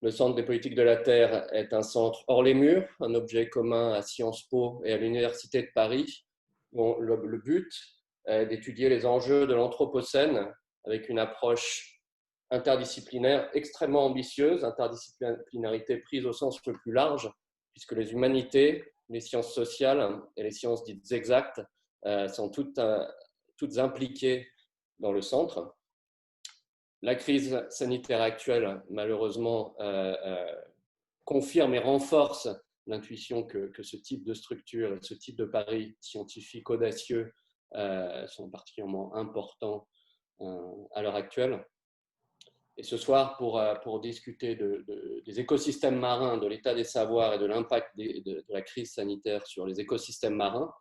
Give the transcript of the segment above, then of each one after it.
Le Centre des politiques de la Terre est un centre hors les murs, un objet commun à Sciences Po et à l'Université de Paris, dont le but est d'étudier les enjeux de l'Anthropocène avec une approche interdisciplinaire extrêmement ambitieuse, interdisciplinarité prise au sens le plus large, puisque les humanités, les sciences sociales et les sciences dites exactes sont toutes impliquées dans le centre. La crise sanitaire actuelle, malheureusement, confirme et renforce l'intuition que ce type de structure, ce type de paris scientifiques audacieux sont particulièrement importants à l'heure actuelle. Et ce soir, pour discuter des écosystèmes marins, de l'état des savoirs et de l'impact de la crise sanitaire sur les écosystèmes marins,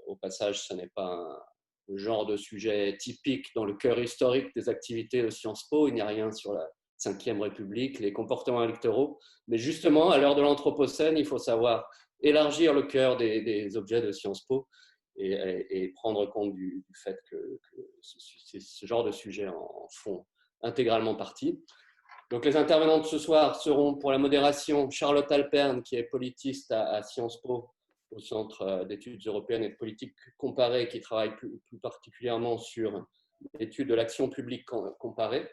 au passage, ce n'est pas le genre de sujet typique dans le cœur historique des activités de Sciences Po. Il n'y a rien sur la Ve République, les comportements électoraux. Mais justement, à l'heure de l'Anthropocène, il faut savoir élargir le cœur des objets de Sciences Po et prendre compte du fait que ce genre de sujets en font intégralement partie. Donc, les intervenants de ce soir seront pour la modération Charlotte Alperne, qui est politiste à Sciences Po, au Centre d'études européennes et de politique comparée, qui travaille plus particulièrement sur l'étude de l'action publique comparée,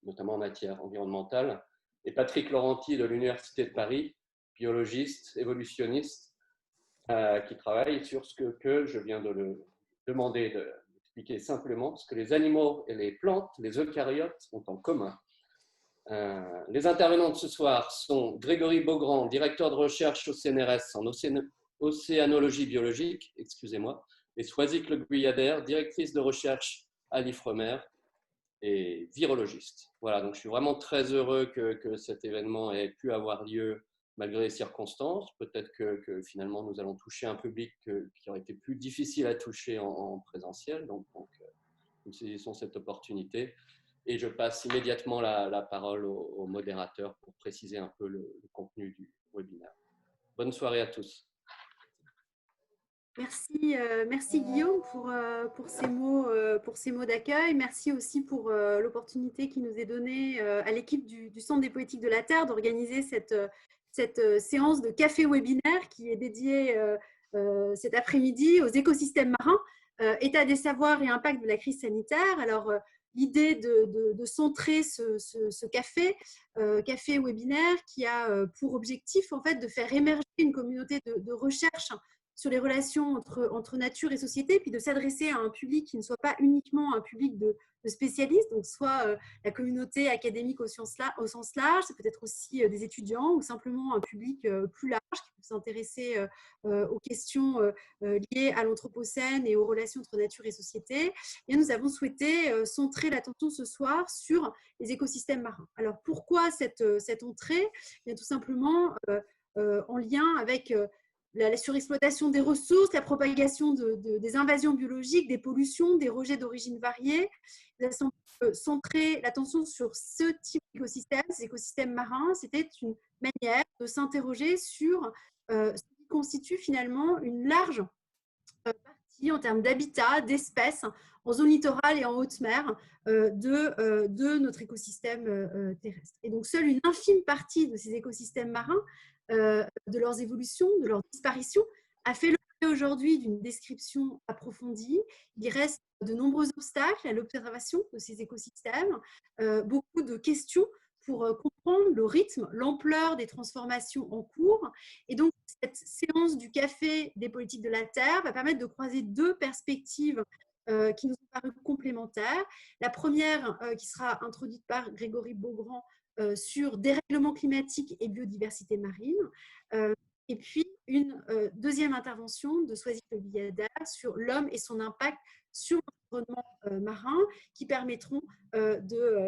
notamment en matière environnementale, et Patrick Laurenti de l'Université de Paris, biologiste, évolutionniste, qui travaille sur ce que je viens de le demander d'expliquer simplement, ce que les animaux et les plantes, les eucaryotes, ont en commun. Les intervenants de ce soir sont Grégory Beaugrand, directeur de recherche au CNRS en océanologie biologique, excusez-moi, et Soisic Le Guyader, directrice de recherche à l'IFREMER et virologiste. Voilà, donc je suis vraiment très heureux que cet événement ait pu avoir lieu malgré les circonstances. Peut-être que finalement nous allons toucher un public qui aurait été plus difficile à toucher en présentiel. Donc nous saisissons cette opportunité. Et je passe immédiatement la parole au modérateur pour préciser un peu le contenu du webinaire. Bonne soirée à tous. Merci Guillaume pour ces mots d'accueil. Merci aussi pour l'opportunité qui nous est donnée à l'équipe du Centre des politiques de la Terre d'organiser cette séance de café webinaire qui est dédiée cet après-midi aux écosystèmes marins, état des savoirs et impact de la crise sanitaire. Alors, l'idée de centrer ce café webinaire qui a pour objectif en fait de faire émerger une communauté de recherche sur les relations entre nature et société, puis de s'adresser à un public qui ne soit pas uniquement un public de spécialistes, donc soit la communauté académique au sens large, c'est peut-être aussi des étudiants ou simplement un public plus large qui peut s'intéresser aux questions liées à l'Anthropocène et aux relations entre nature et société. Et nous avons souhaité centrer l'attention ce soir sur les écosystèmes marins. Alors pourquoi cette entrée? Bien, tout simplement en lien avec la surexploitation des ressources, la propagation des invasions biologiques, des pollutions, des rejets d'origine variée. Nous avons centré l'attention sur ce type d'écosystème, ces écosystèmes marins. C'était une manière de s'interroger sur ce qui constitue finalement une large partie en termes d'habitat, d'espèces, en zone littorale et en haute mer de notre écosystème terrestre. Et donc, seule une infime partie de ces écosystèmes marins, de leurs évolutions, de leur disparition, a fait l'objet aujourd'hui d'une description approfondie. Il reste de nombreux obstacles à l'observation de ces écosystèmes, beaucoup de questions pour comprendre le rythme, l'ampleur des transformations en cours. Et donc, cette séance du café des politiques de la Terre va permettre de croiser deux perspectives qui nous ont paru complémentaires. La première, qui sera introduite par Grégory Beaugrand, sur dérèglement climatique et biodiversité marine. Et puis, une deuxième intervention de Soisic Le Guyader sur l'homme et son impact sur l'environnement marin, qui permettront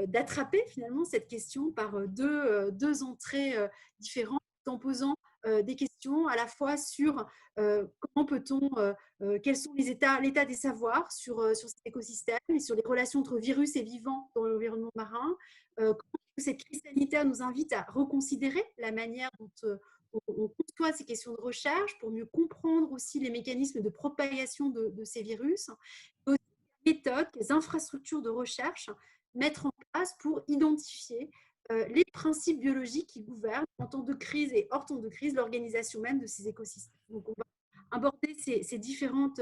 d'attraper finalement cette question par deux entrées différentes, en posant des questions à la fois sur comment peut-on, quels sont l'état des savoirs sur cet écosystème et sur les relations entre virus et vivants dans l'environnement marin, comment cette crise sanitaire nous invite à reconsidérer la manière dont on conçoit ces questions de recherche pour mieux comprendre aussi les mécanismes de propagation de ces virus, et aussi les méthodes, les infrastructures de recherche mettre en place pour identifier les principes biologiques qui gouvernent en temps de crise et hors temps de crise l'organisation même de ces écosystèmes. Donc, on va aborder ces différentes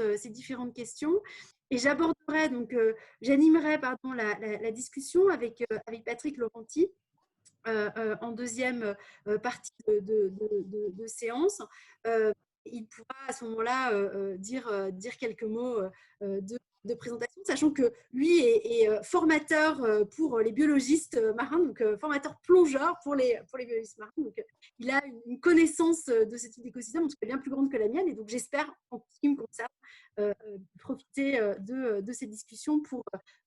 questions et j'aborderai donc, j'animerai pardon la discussion avec Patrick Laurenti en deuxième partie de séance. Il pourra à ce moment-là dire quelques mots de présentation, sachant que lui est formateur pour les biologistes marins, donc formateur plongeur pour les biologistes marins. Donc, il a une connaissance de ce type d'écosystème, en tout cas bien plus grande que la mienne, et donc j'espère, en ce qui me concerne, profiter de ces discussions pour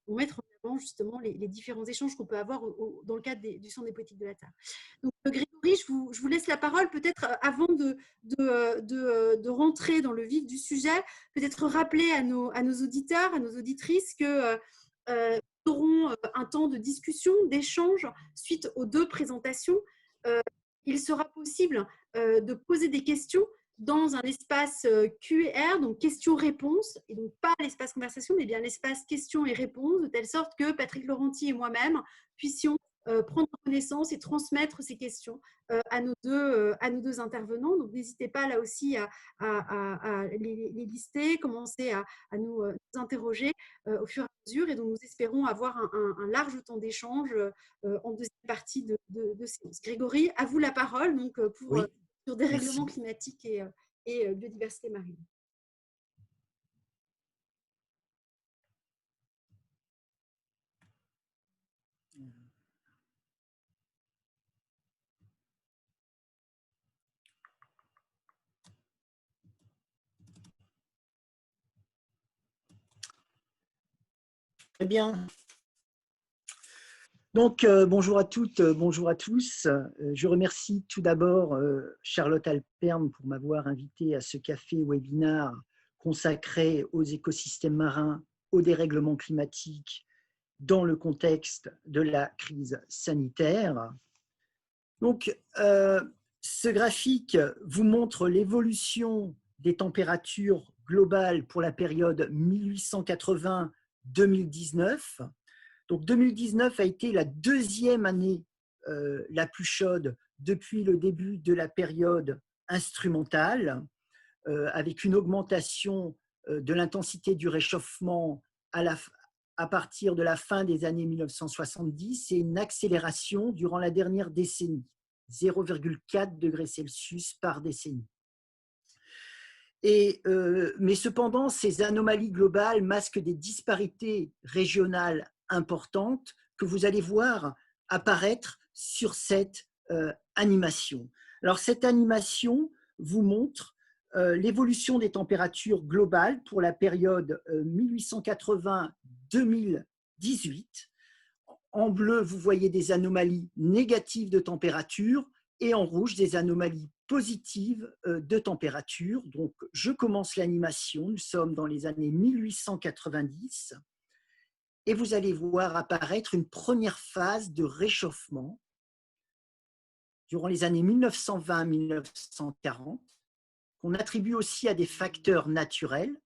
mettre en avant justement les différents échanges qu'on peut avoir dans le cadre du Centre des poétiques de la Terre. Donc, Grégory, je vous laisse la parole, peut-être avant de rentrer dans le vif du sujet, peut-être rappeler à nos auditeurs, à nos auditrices que nous aurons un temps de discussion, d'échange suite aux 2 présentations. Il sera possible de poser des questions dans un espace Q&R, donc questions-réponses, et donc pas l'espace conversation, mais bien l'espace questions et réponses, de telle sorte que Patrick Laurenti et moi-même puissions prendre connaissance et transmettre ces questions à nos deux intervenants. Donc, n'hésitez pas là aussi à les lister, commencer à nous interroger au fur et à mesure. Et donc, nous espérons avoir un large temps d'échange en deuxième partie de séance. Grégory, à vous la parole donc, pour, Oui, sur dérèglement climatique et biodiversité marine. très bien. Donc, bonjour à toutes, bonjour à tous. Je remercie tout d'abord Charlotte Alperne pour m'avoir invité à ce café-webinar consacré aux écosystèmes marins, au dérèglement climatique dans le contexte de la crise sanitaire. Donc, ce graphique vous montre l'évolution des températures globales pour la période 1880-2019. Donc 2019 a été la 2e année la plus chaude depuis le début de la période instrumentale, avec une augmentation de l'intensité du réchauffement à partir de la fin des années 1970 et une accélération durant la dernière décennie, 0,4 degrés Celsius par décennie. Mais cependant, ces anomalies globales masquent des disparités régionales importantes que vous allez voir apparaître sur cette animation. Alors, cette animation vous montre l'évolution des températures globales pour la période 1880-2018. En bleu, vous voyez des anomalies négatives de température et en rouge, des anomalies positives de température. Donc, je commence l'animation. Nous sommes dans les années 1890 et vous allez voir apparaître une première phase de réchauffement durant les années 1920-1940 qu'on attribue aussi à des facteurs naturels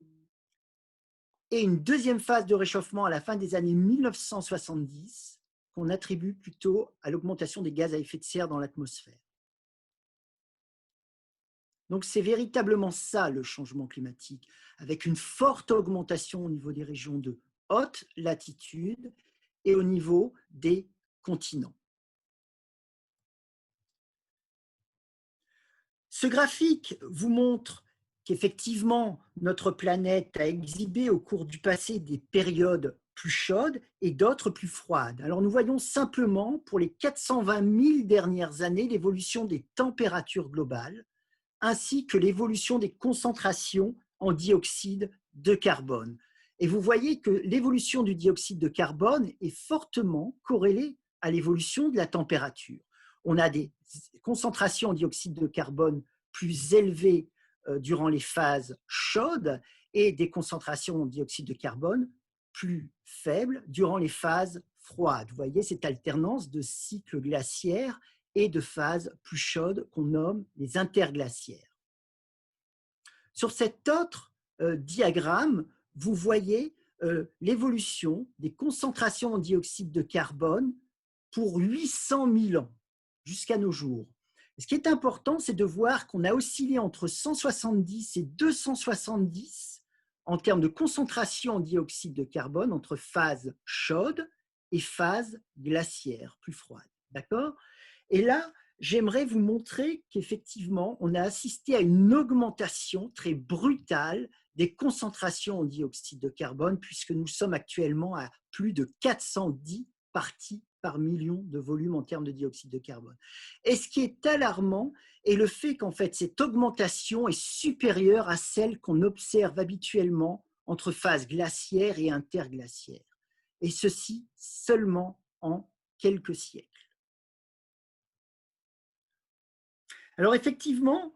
et une deuxième phase de réchauffement à la fin des années 1970 qu'on attribue plutôt à l'augmentation des gaz à effet de serre dans l'atmosphère. Donc, c'est véritablement ça le changement climatique, avec une forte augmentation au niveau des régions de haute latitude et au niveau des continents. Ce graphique vous montre qu'effectivement, notre planète a exhibé au cours du passé des périodes plus chaudes et d'autres plus froides. Alors, nous voyons simplement, pour les 420 000 dernières années, l'évolution des températures globales, ainsi que l'évolution des concentrations en dioxyde de carbone. Et vous voyez que l'évolution du dioxyde de carbone est fortement corrélée à l'évolution de la température. On a des concentrations en dioxyde de carbone plus élevées durant les phases chaudes et des concentrations en dioxyde de carbone plus faibles durant les phases froides. Vous voyez cette alternance de cycles glaciaires et de phases plus chaudes qu'on nomme les interglaciaires. Sur cet autre diagramme, vous voyez l'évolution des concentrations en dioxyde de carbone pour 800 000 ans, jusqu'à nos jours. Et ce qui est important, c'est de voir qu'on a oscillé entre 170 et 270 en termes de concentration en dioxyde de carbone entre phase chaude et phase glaciaire, plus froide. D'accord ? Et là, j'aimerais vous montrer qu'effectivement, on a assisté à une augmentation très brutale des concentrations en dioxyde de carbone, puisque nous sommes actuellement à plus de 410 parties par million de volume en termes de dioxyde de carbone. Et ce qui est alarmant est le fait qu'en fait, cette augmentation est supérieure à celle qu'on observe habituellement entre phase glaciaire et interglaciaire. Et ceci seulement en quelques siècles. Alors effectivement,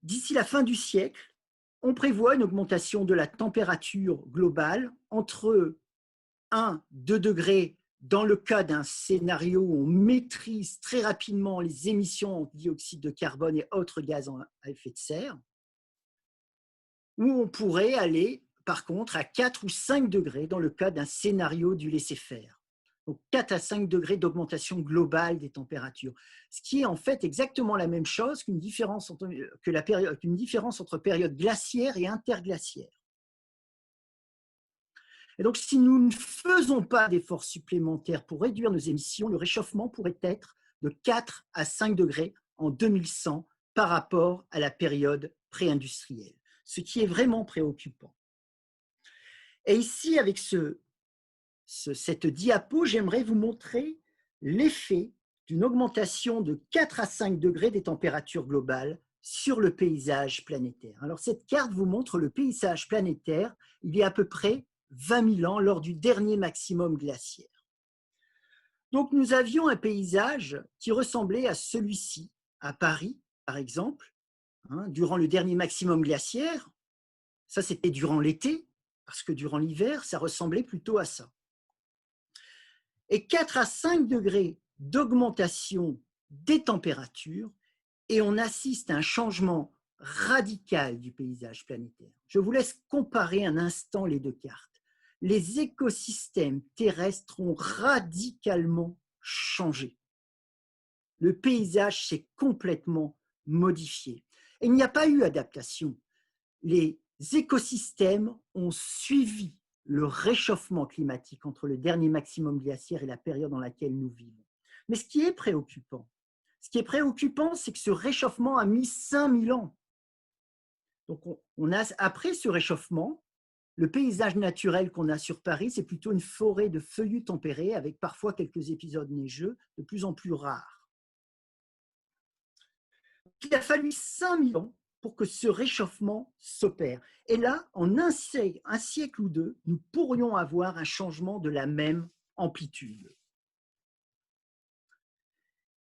d'ici la fin du siècle, on prévoit une augmentation de la température globale entre 1-2 degrés dans le cas d'un scénario où on maîtrise très rapidement les émissions de dioxyde de carbone et autres gaz à effet de serre, où on pourrait aller par contre à 4 ou 5 degrés dans le cas d'un scénario du laisser-faire. Donc 4 à 5 degrés d'augmentation globale des températures, ce qui est en fait exactement la même chose qu'une différence entre période glaciaire et interglaciaire. Et donc, si nous ne faisons pas d'efforts supplémentaires pour réduire nos émissions, le réchauffement pourrait être de 4 à 5 degrés en 2100 par rapport à la période pré-industrielle, ce qui est vraiment préoccupant. Et ici, avec cette diapo, j'aimerais vous montrer l'effet d'une augmentation de 4 à 5 degrés des températures globales sur le paysage planétaire. Alors, cette carte vous montre le paysage planétaire il y a à peu près 20 000 ans lors du dernier maximum glaciaire. Donc, nous avions un paysage qui ressemblait à celui-ci, à Paris, par exemple, durant le dernier maximum glaciaire. Ça, c'était durant l'été, parce que durant l'hiver, ça ressemblait plutôt à ça. Et 4 à 5 degrés d'augmentation des températures, et on assiste à un changement radical du paysage planétaire. Je vous laisse comparer un instant les deux cartes. Les écosystèmes terrestres ont radicalement changé. Le paysage s'est complètement modifié. Et il n'y a pas eu adaptation. Les écosystèmes ont suivi le réchauffement climatique entre le dernier maximum glaciaire et la période dans laquelle nous vivons. Mais ce qui est préoccupant, c'est que ce réchauffement a mis 5000 ans. Donc, après ce réchauffement, le paysage naturel qu'on a sur Paris, c'est plutôt une forêt de feuillus tempérés avec parfois quelques épisodes neigeux de plus en plus rares. Il a fallu 5000 ans pour que ce réchauffement s'opère. Et là, en un siècle ou deux, nous pourrions avoir un changement de la même amplitude.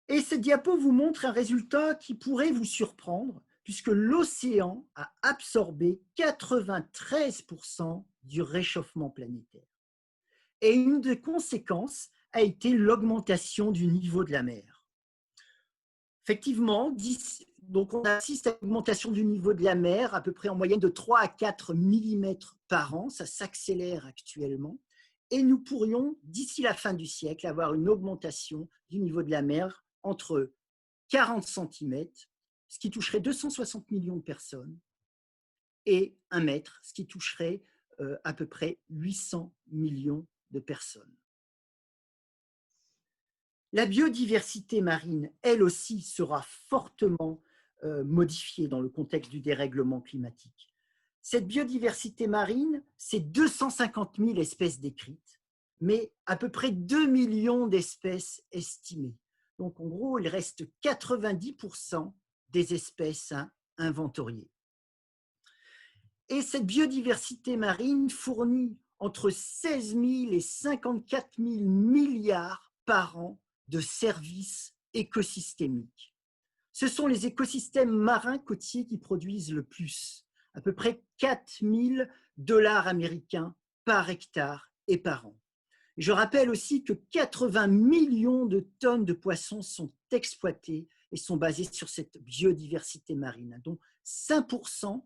Et cette diapo vous montre un résultat qui pourrait vous surprendre, puisque l'océan a absorbé 93% du réchauffement planétaire. Et une des conséquences a été l'augmentation du niveau de la mer. Effectivement, donc on assiste à l'augmentation du niveau de la mer à peu près en moyenne de 3 à 4 mm par an, ça s'accélère actuellement, et nous pourrions, d'ici la fin du siècle, avoir une augmentation du niveau de la mer entre 40 cm, ce qui toucherait 260 millions de personnes, et 1 mètre, ce qui toucherait à peu près 800 millions de personnes. La biodiversité marine, elle aussi, sera fortement modifiée dans le contexte du dérèglement climatique. Cette biodiversité marine, c'est 250 000 espèces décrites, mais à peu près 2 millions d'espèces estimées. Donc, en gros, il reste 90% des espèces inventoriées. Et cette biodiversité marine fournit entre 16 000 et 54 000 milliards par an de services écosystémiques. Ce sont les écosystèmes marins côtiers qui produisent le plus, à peu près 4 000 $ américains par hectare et par an. Je rappelle aussi que 80 millions de tonnes de poissons sont exploitées et sont basées sur cette biodiversité marine, dont 5%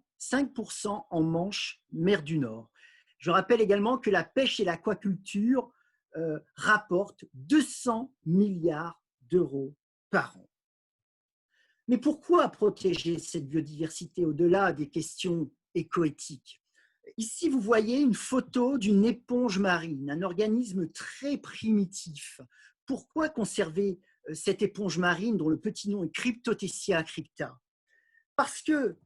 en Manche, mer du Nord. Je rappelle également que la pêche et l'aquaculture rapporte 200 milliards d'euros par an. Mais pourquoi protéger cette biodiversité au-delà des questions éco-éthiques? Ici, vous voyez une photo d'une éponge marine, un organisme très primitif. Pourquoi conserver cette éponge marine dont le petit nom est Cryptotessia crypta? Parce que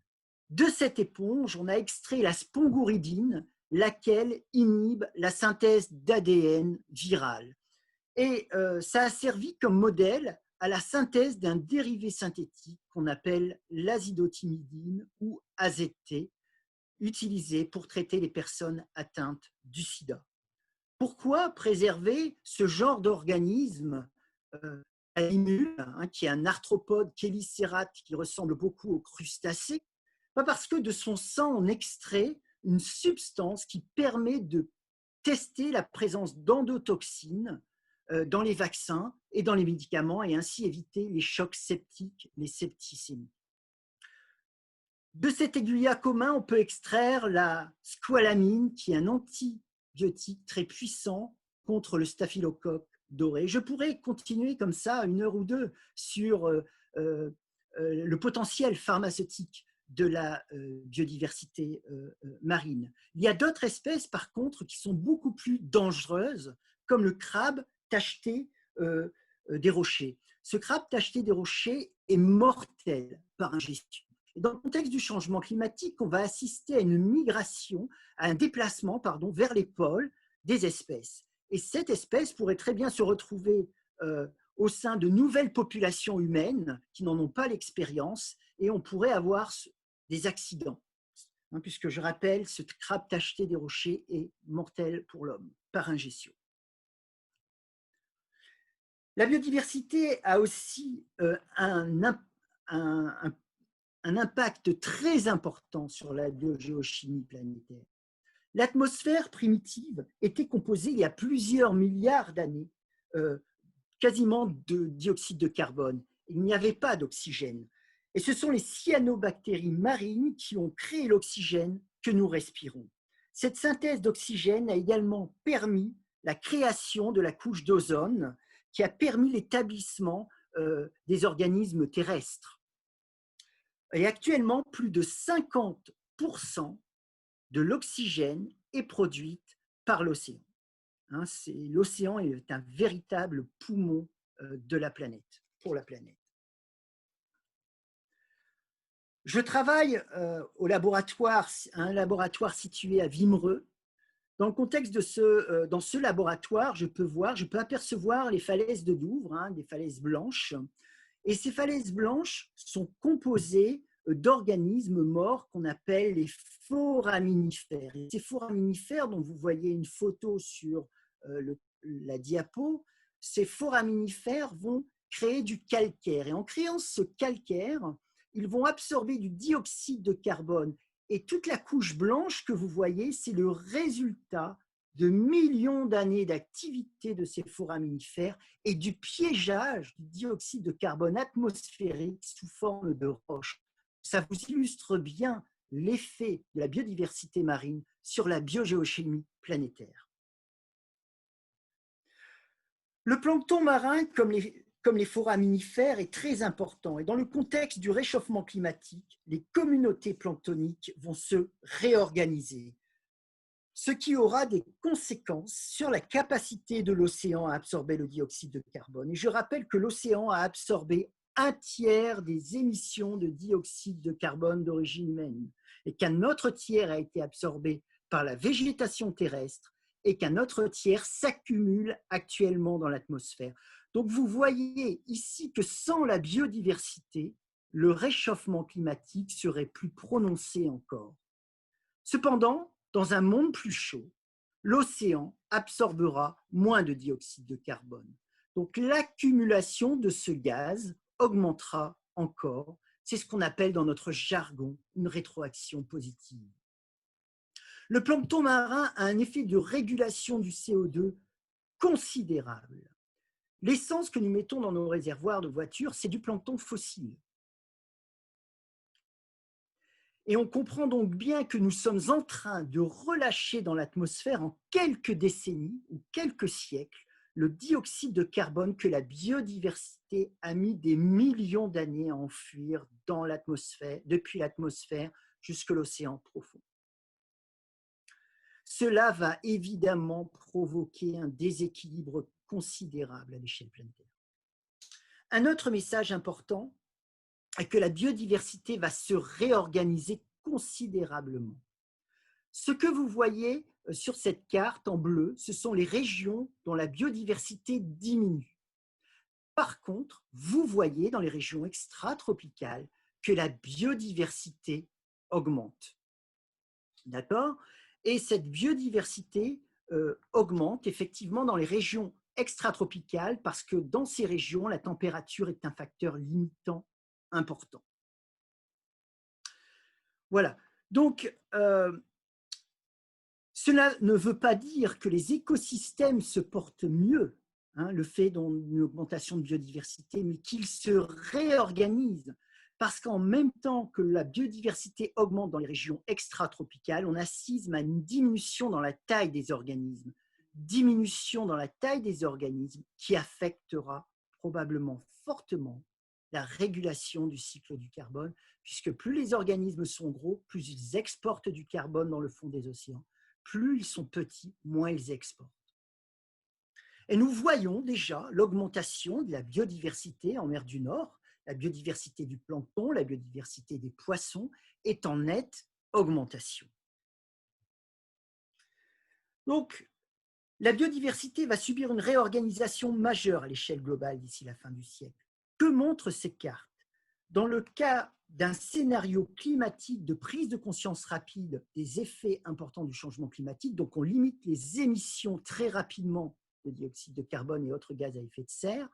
de cette éponge, on a extrait la spongouridine, laquelle inhibe la synthèse d'ADN viral. Et ça a servi comme modèle à la synthèse d'un dérivé synthétique qu'on appelle l'azidotimidine ou AZT, utilisé pour traiter les personnes atteintes du sida. Pourquoi préserver ce genre d'organisme animule, qui est un arthropode chélicérate qui ressemble beaucoup aux crustacés? Pas parce que de son sang, on extrait une substance qui permet de tester la présence d'endotoxines dans les vaccins et dans les médicaments et ainsi éviter les chocs septiques, les septicémies. De cet aiguillat commun, on peut extraire la squalamine, qui est un antibiotique très puissant contre le staphylocoque doré. Je pourrais continuer comme ça 1 heure ou 2 sur le potentiel pharmaceutique de la biodiversité marine. Il y a d'autres espèces, par contre, qui sont beaucoup plus dangereuses, comme le crabe tacheté des rochers. Ce crabe tacheté des rochers est mortel par ingestion. Et dans le contexte du changement climatique, on va assister à une migration, à un déplacement vers les pôles des espèces. Et cette espèce pourrait très bien se retrouver au sein de nouvelles populations humaines qui n'en ont pas l'expérience et on pourrait avoir des accidents. Puisque je rappelle, ce crabe tacheté des rochers est mortel pour l'homme par ingestion. La biodiversité a aussi un impact très important sur la biogéochimie planétaire. L'atmosphère primitive était composée il y a plusieurs milliards d'années quasiment de dioxyde de carbone. Il n'y avait pas d'oxygène. Et ce sont les cyanobactéries marines qui ont créé l'oxygène que nous respirons. Cette synthèse d'oxygène a également permis la création de la couche d'ozone qui a permis l'établissement des organismes terrestres. Et actuellement, plus de 50% de l'oxygène est produite par l'océan. L'océan est un véritable poumon de la planète, pour la planète. Je travaille au laboratoire, un laboratoire situé à Wimereux. Dans le contexte de dans ce laboratoire, je peux apercevoir les falaises de Douvres, des falaises blanches. Et ces falaises blanches sont composées d'organismes morts qu'on appelle les foraminifères. Et ces foraminifères, dont vous voyez une photo sur la diapo, ces foraminifères vont créer du calcaire. Et en créant ce calcaire, ils vont absorber du dioxyde de carbone. Et toute la couche blanche que vous voyez, c'est le résultat de millions d'années d'activité de ces foraminifères et du piégeage du dioxyde de carbone atmosphérique sous forme de roches. Ça vous illustre bien l'effet de la biodiversité marine sur la biogéochimie planétaire. Le plancton marin, comme les foraminifères, est très important. Et dans le contexte du réchauffement climatique, les communautés planctoniques vont se réorganiser, ce qui aura des conséquences sur la capacité de l'océan à absorber le dioxyde de carbone. Et je rappelle que l'océan a absorbé 1/3 des émissions de dioxyde de carbone d'origine humaine et qu'un autre tiers a été absorbé par la végétation terrestre et qu'un autre tiers s'accumule actuellement dans l'atmosphère. Donc vous voyez ici que sans la biodiversité, le réchauffement climatique serait plus prononcé encore. Cependant, dans un monde plus chaud, l'océan absorbera moins de dioxyde de carbone. Donc l'accumulation de ce gaz augmentera encore. C'est ce qu'on appelle dans notre jargon une rétroaction positive. Le plancton marin a un effet de régulation du CO2 considérable. L'essence que nous mettons dans nos réservoirs de voitures, c'est du plancton fossile. Et on comprend donc bien que nous sommes en train de relâcher dans l'atmosphère en quelques décennies ou quelques siècles le dioxyde de carbone que la biodiversité a mis des millions d'années à enfuir dans l'atmosphère, depuis l'atmosphère jusqu'à l'océan profond. Cela va évidemment provoquer un déséquilibre considérable à l'échelle planétaire. Un autre message important est que la biodiversité va se réorganiser considérablement. Ce que vous voyez sur cette carte en bleu, ce sont les régions dont la biodiversité diminue. Par contre, vous voyez dans les régions extratropicales que la biodiversité augmente. D'accord ? Et cette biodiversité augmente effectivement dans les régions extratropicales parce que dans ces régions, la température est un facteur limitant important. Voilà. Donc, cela ne veut pas dire que les écosystèmes se portent mieux, hein, le fait d'une augmentation de biodiversité, mais qu'ils se réorganisent. Parce qu'en même temps que la biodiversité augmente dans les régions extratropicales, on assiste à une diminution dans la taille des organismes. Diminution dans la taille des organismes qui affectera probablement fortement la régulation du cycle du carbone, puisque plus les organismes sont gros, plus ils exportent du carbone dans le fond des océans. Plus ils sont petits, moins ils exportent. Et nous voyons déjà l'augmentation de la biodiversité en mer du Nord. La biodiversité du plancton, la biodiversité des poissons est en nette augmentation. Donc, la biodiversité va subir une réorganisation majeure à l'échelle globale d'ici la fin du siècle. Que montrent ces cartes? Dans le cas d'un scénario climatique de prise de conscience rapide des effets importants du changement climatique, donc on limite les émissions très rapidement de dioxyde de carbone et autres gaz à effet de serre,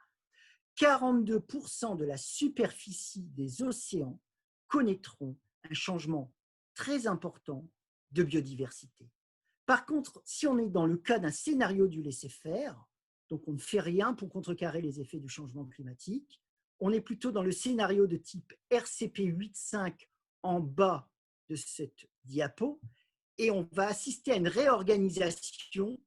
42% de la superficie des océans connaîtront un changement très important de biodiversité. Par contre, si on est dans le cas d'un scénario du laisser-faire, donc on ne fait rien pour contrecarrer les effets du changement climatique, on est plutôt dans le scénario de type RCP 8.5 en bas de cette diapo, et on va assister à une réorganisation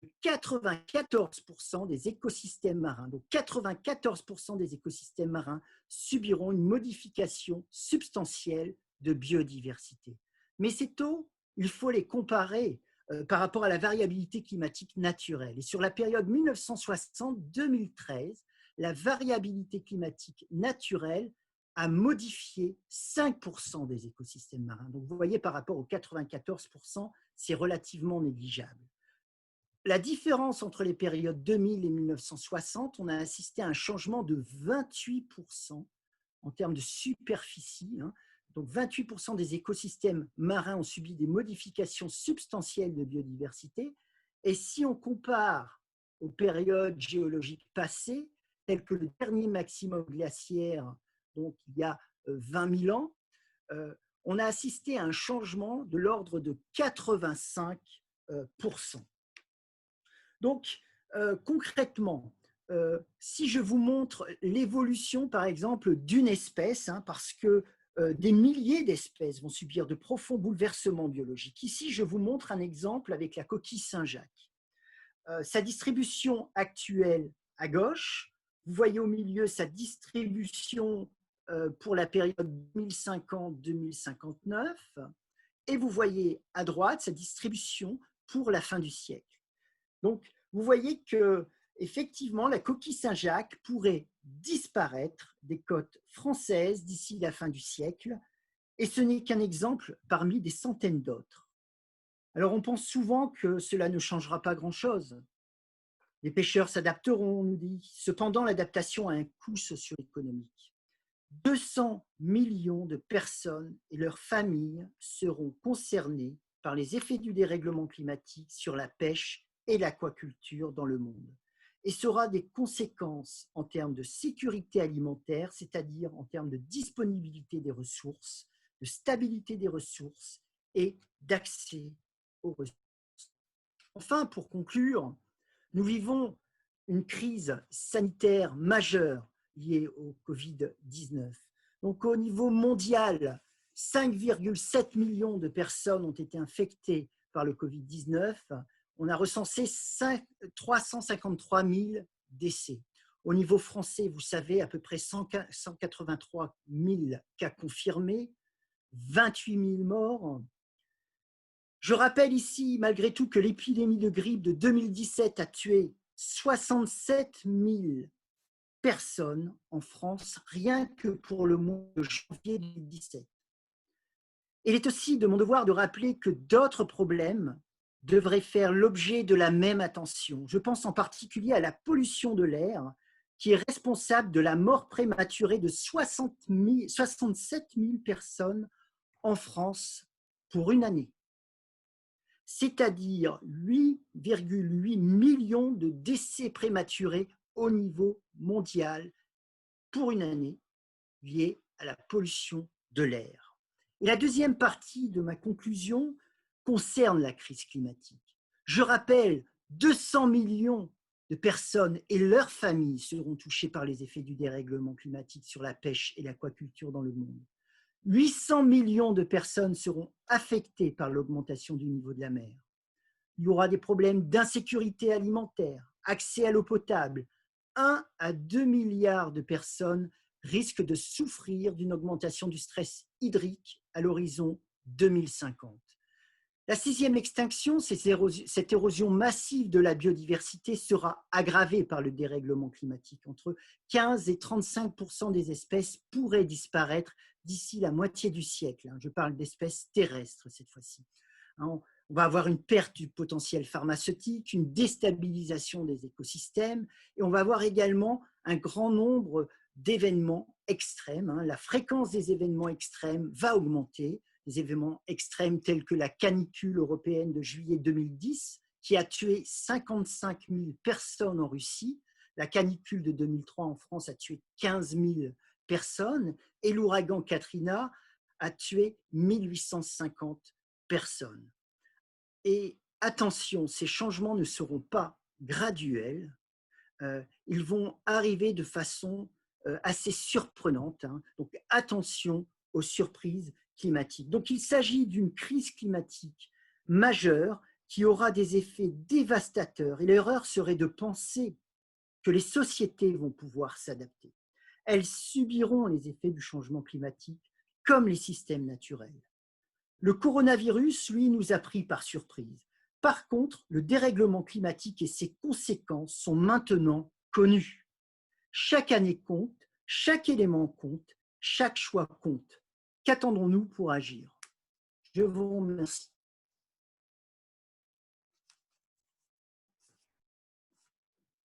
de 94% des écosystèmes marins. Donc 94% des écosystèmes marins subiront une modification substantielle de biodiversité. Mais ces taux, il faut les comparer par rapport à la variabilité climatique naturelle. Et sur la période 1960-2013, la variabilité climatique naturelle a modifié 5% des écosystèmes marins. Donc vous voyez, par rapport aux 94%, c'est relativement négligeable. La différence entre les périodes 2000 et 1960, on a assisté à un changement de 28% en termes de superficie. Donc 28% des écosystèmes marins ont subi des modifications substantielles de biodiversité. Et si on compare aux périodes géologiques passées, telles que le dernier maximum glaciaire, donc il y a 20 000 ans, on a assisté à un changement de l'ordre de 85%. Donc, concrètement, si je vous montre l'évolution, par exemple, d'une espèce, parce que des milliers d'espèces vont subir de profonds bouleversements biologiques. Ici, je vous montre un exemple avec la coquille Saint-Jacques. Sa distribution actuelle à gauche, vous voyez au milieu sa distribution pour la période 2050-2059, et vous voyez à droite sa distribution pour la fin du siècle. Donc, vous voyez que effectivement, la coquille Saint-Jacques pourrait disparaître des côtes françaises d'ici la fin du siècle, et ce n'est qu'un exemple parmi des centaines d'autres. Alors, on pense souvent que cela ne changera pas grand-chose. Les pêcheurs s'adapteront, on nous dit. Cependant, l'adaptation a un coût socio-économique. 200 millions de personnes et leurs familles seront concernées par les effets du dérèglement climatique sur la pêche et l'aquaculture dans le monde. Et ça aura des conséquences en termes de sécurité alimentaire, c'est-à-dire en termes de disponibilité des ressources, de stabilité des ressources et d'accès aux ressources. Enfin, pour conclure, nous vivons une crise sanitaire majeure liée au Covid-19. Donc, au niveau mondial, 5,7 millions de personnes ont été infectées par le Covid-19. On a recensé 353 000 décès. Au niveau français, vous savez, à peu près 183 000 cas confirmés, 28 000 morts. Je rappelle ici, malgré tout, que l'épidémie de grippe de 2017 a tué 67 000 personnes en France, rien que pour le mois de janvier 2017. Il est aussi de mon devoir de rappeler que d'autres problèmes devraient faire l'objet de la même attention. Je pense en particulier à la pollution de l'air, qui est responsable de la mort prématurée de 67 000 personnes en France pour une année. C'est-à-dire 8,8 millions de décès prématurés au niveau mondial pour une année liés à la pollution de l'air. Et la deuxième partie de ma conclusion concerne la crise climatique. Je rappelle, 200 millions de personnes et leurs familles seront touchées par les effets du dérèglement climatique sur la pêche et l'aquaculture dans le monde. 800 millions de personnes seront affectées par l'augmentation du niveau de la mer. Il y aura des problèmes d'insécurité alimentaire, accès à l'eau potable. 1 à 2 milliards de personnes risquent de souffrir d'une augmentation du stress hydrique à l'horizon 2050. La 6e extinction, cette érosion massive de la biodiversité, sera aggravée par le dérèglement climatique. Entre 15 et 35% des espèces pourraient disparaître d'ici la moitié du siècle. Je parle d'espèces terrestres cette fois-ci. On va avoir une perte du potentiel pharmaceutique, une déstabilisation des écosystèmes, et on va avoir également un grand nombre d'événements extrêmes. La fréquence des événements extrêmes va augmenter. Des événements extrêmes tels que la canicule européenne de juillet 2010, qui a tué 55 000 personnes en Russie. La canicule de 2003 en France a tué 15 000 personnes. Et l'ouragan Katrina a tué 1850 personnes. Et attention, ces changements ne seront pas graduels. Ils vont arriver de façon assez surprenante. Donc attention aux surprises climatiques. Donc il s'agit d'une crise climatique majeure qui aura des effets dévastateurs. Et l'erreur serait de penser que les sociétés vont pouvoir s'adapter. Elles subiront les effets du changement climatique comme les systèmes naturels. Le coronavirus, lui, nous a pris par surprise. Par contre, le dérèglement climatique et ses conséquences sont maintenant connus. Chaque année compte, chaque élément compte, chaque choix compte. Qu'attendons-nous pour agir? Je vous remercie.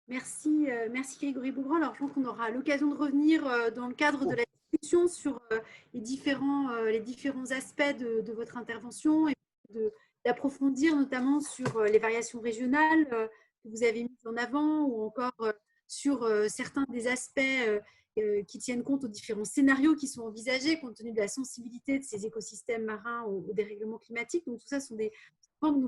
Merci, merci Grégory Beaugrand. Alors, je pense qu'on aura l'occasion de revenir dans le cadre de la discussion sur les différents aspects de votre intervention et d'approfondir notamment sur les variations régionales que vous avez mises en avant ou encore sur certains des aspects qui tiennent compte aux différents scénarios qui sont envisagés compte tenu de la sensibilité de ces écosystèmes marins au dérèglement climatique. Donc, tout ça sont des points que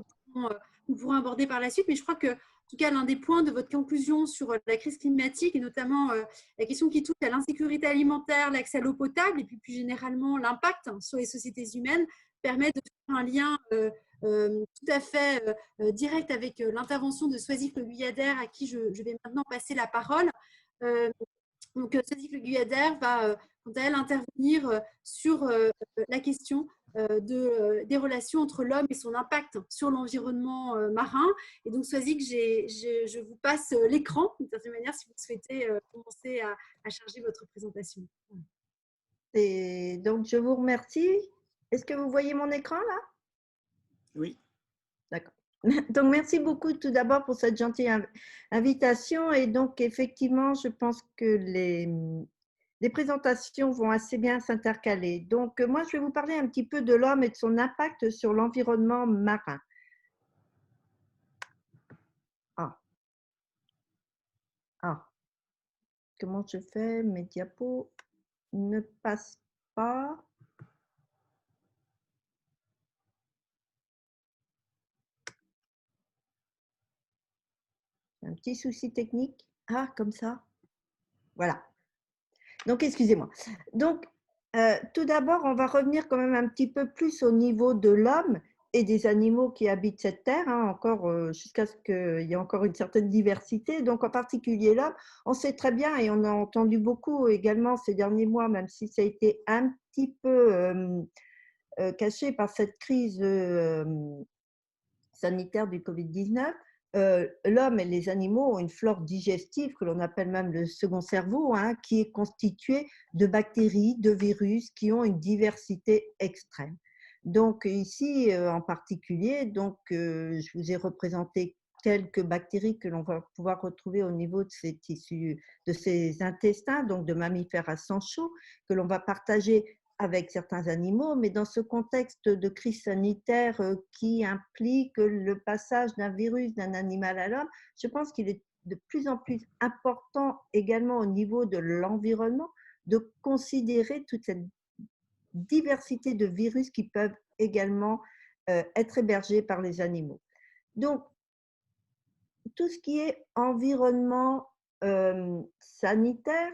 nous pourrons aborder par la suite. Mais je crois que en tout cas, l'un des points de votre conclusion sur la crise climatique et notamment la question qui touche à l'insécurité alimentaire, l'accès à l'eau potable et puis plus généralement l'impact sur les sociétés humaines permet de faire un lien tout à fait direct avec l'intervention de Swazif Le Guyader à qui je vais maintenant passer la parole. Donc, Swazif Le Guyader va, quant à elle, intervenir sur la question des relations entre l'homme et son impact sur l'environnement marin. Et donc, Swazif, je vous passe l'écran, d'une certaine manière, si vous souhaitez commencer à charger votre présentation. Et donc, je vous remercie. Est-ce que vous voyez mon écran là? Oui. D'accord. Donc, merci beaucoup tout d'abord pour cette gentille invitation. Et donc, effectivement, je pense que les présentations vont assez bien s'intercaler. Donc, moi, je vais vous parler un petit peu de l'homme et de son impact sur l'environnement marin. Comment je fais? Mes diapos ne passent pas. Un petit souci technique. Comme ça. Voilà. Donc, excusez-moi. Donc, Tout d'abord, on va revenir quand même un petit peu plus au niveau de l'homme et des animaux qui habitent cette terre, hein, encore jusqu'à ce qu'il y ait encore une certaine diversité. Donc, en particulier l'homme, on sait très bien et on a entendu beaucoup également ces derniers mois, même si ça a été un petit peu caché par cette crise sanitaire du Covid-19, l'homme et les animaux ont une flore digestive que l'on appelle même le second cerveau, hein, qui est constitué de bactéries, de virus qui ont une diversité extrême. Donc ici, en particulier, je vous ai représenté quelques bactéries que l'on va pouvoir retrouver au niveau de ces tissus, de ces intestins, donc de mammifères à sang chaud, que l'on va partager avec certains animaux, mais dans ce contexte de crise sanitaire qui implique le passage d'un virus d'un animal à l'homme, je pense qu'il est de plus en plus important également au niveau de l'environnement de considérer toute cette diversité de virus qui peuvent également être hébergés par les animaux. Donc, tout ce qui est environnement sanitaire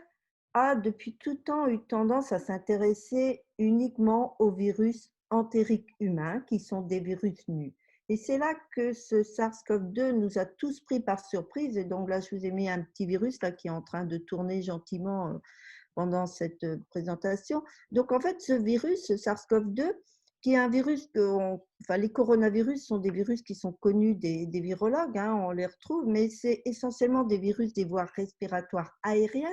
a depuis tout temps eu tendance à s'intéresser uniquement aux virus entériques humains, qui sont des virus nus. Et c'est là que ce SARS-CoV-2 nous a tous pris par surprise. Et donc là, je vous ai mis un petit virus là, qui est en train de tourner gentiment pendant cette présentation. Donc en fait, ce virus, ce SARS-CoV-2, qui est un virus les coronavirus sont des virus qui sont connus des virologues, hein, on les retrouve, mais c'est essentiellement des virus des voies respiratoires aériennes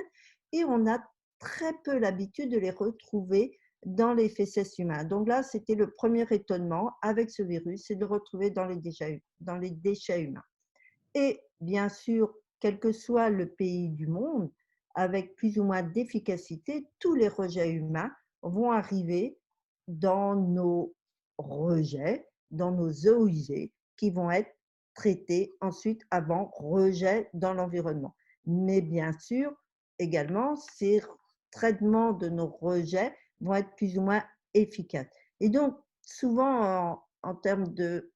et on a très peu l'habitude de les retrouver dans les fécès humains. Donc là, c'était le premier étonnement avec ce virus, c'est de le retrouver dans les déchets humains. Et bien sûr, quel que soit le pays du monde, avec plus ou moins d'efficacité, tous les rejets humains vont arriver dans nos rejets, dans nos eaux usées, qui vont être traités ensuite avant rejet dans l'environnement. Mais bien sûr, également, ces traitements de nos rejets vont être plus ou moins efficaces. Et donc, souvent, en termes de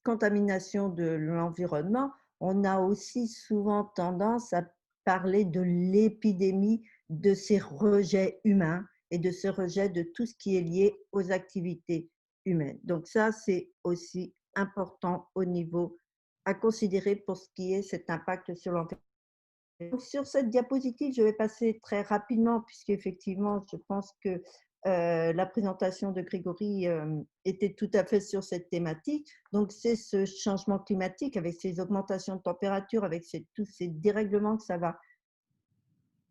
contamination de l'environnement, on a aussi souvent tendance à parler de l'épidémie de ces rejets humains et de ce rejet de tout ce qui est lié aux activités humaines. Donc ça, c'est aussi important au niveau à considérer pour ce qui est cet impact sur l'environnement. Sur cette diapositive, je vais passer très rapidement puisqu'effectivement, je pense que la présentation de Grégory était tout à fait sur cette thématique. Donc, c'est ce changement climatique avec ces augmentations de température, avec tous ces dérèglements que ça va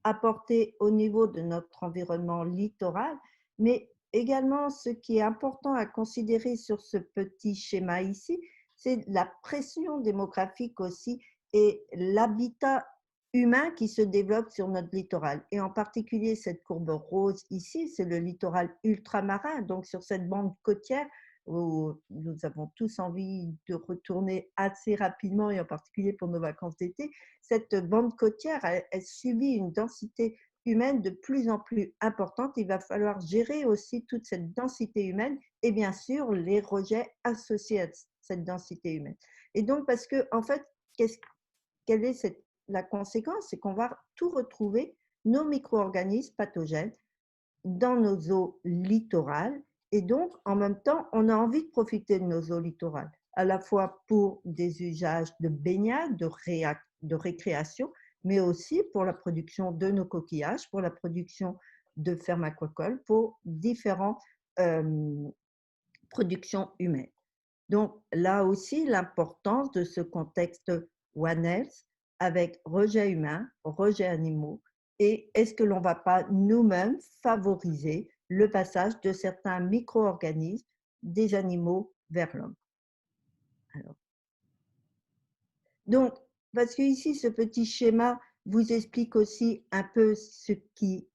apporter au niveau de notre environnement littoral. Mais également, ce qui est important à considérer sur ce petit schéma ici, c'est la pression démographique aussi et l'habitat humain qui se développe sur notre littoral. Et en particulier, cette courbe rose ici, c'est le littoral ultramarin, donc sur cette bande côtière où nous avons tous envie de retourner assez rapidement, et en particulier pour nos vacances d'été. Cette bande côtière, elle subit une densité humaine de plus en plus importante. Il va falloir gérer aussi toute cette densité humaine et bien sûr les rejets associés à cette densité humaine. Et donc, parce que, en fait, quelle est la conséquence? C'est qu'on va tout retrouver, nos micro-organismes pathogènes, dans nos eaux littorales. Et donc, en même temps, on a envie de profiter de nos eaux littorales, à la fois pour des usages de baignade, de récréation, mais aussi pour la production de nos coquillages, pour la production de fermes aquacoles, pour différentes productions humaines. Donc, là aussi, l'importance de ce contexte One Health avec rejet humain, rejet animaux, et est-ce que l'on ne va pas nous-mêmes favoriser le passage de certains micro-organismes des animaux vers l'homme? Donc, parce que ici, ce petit schéma vous explique aussi un peu ce qui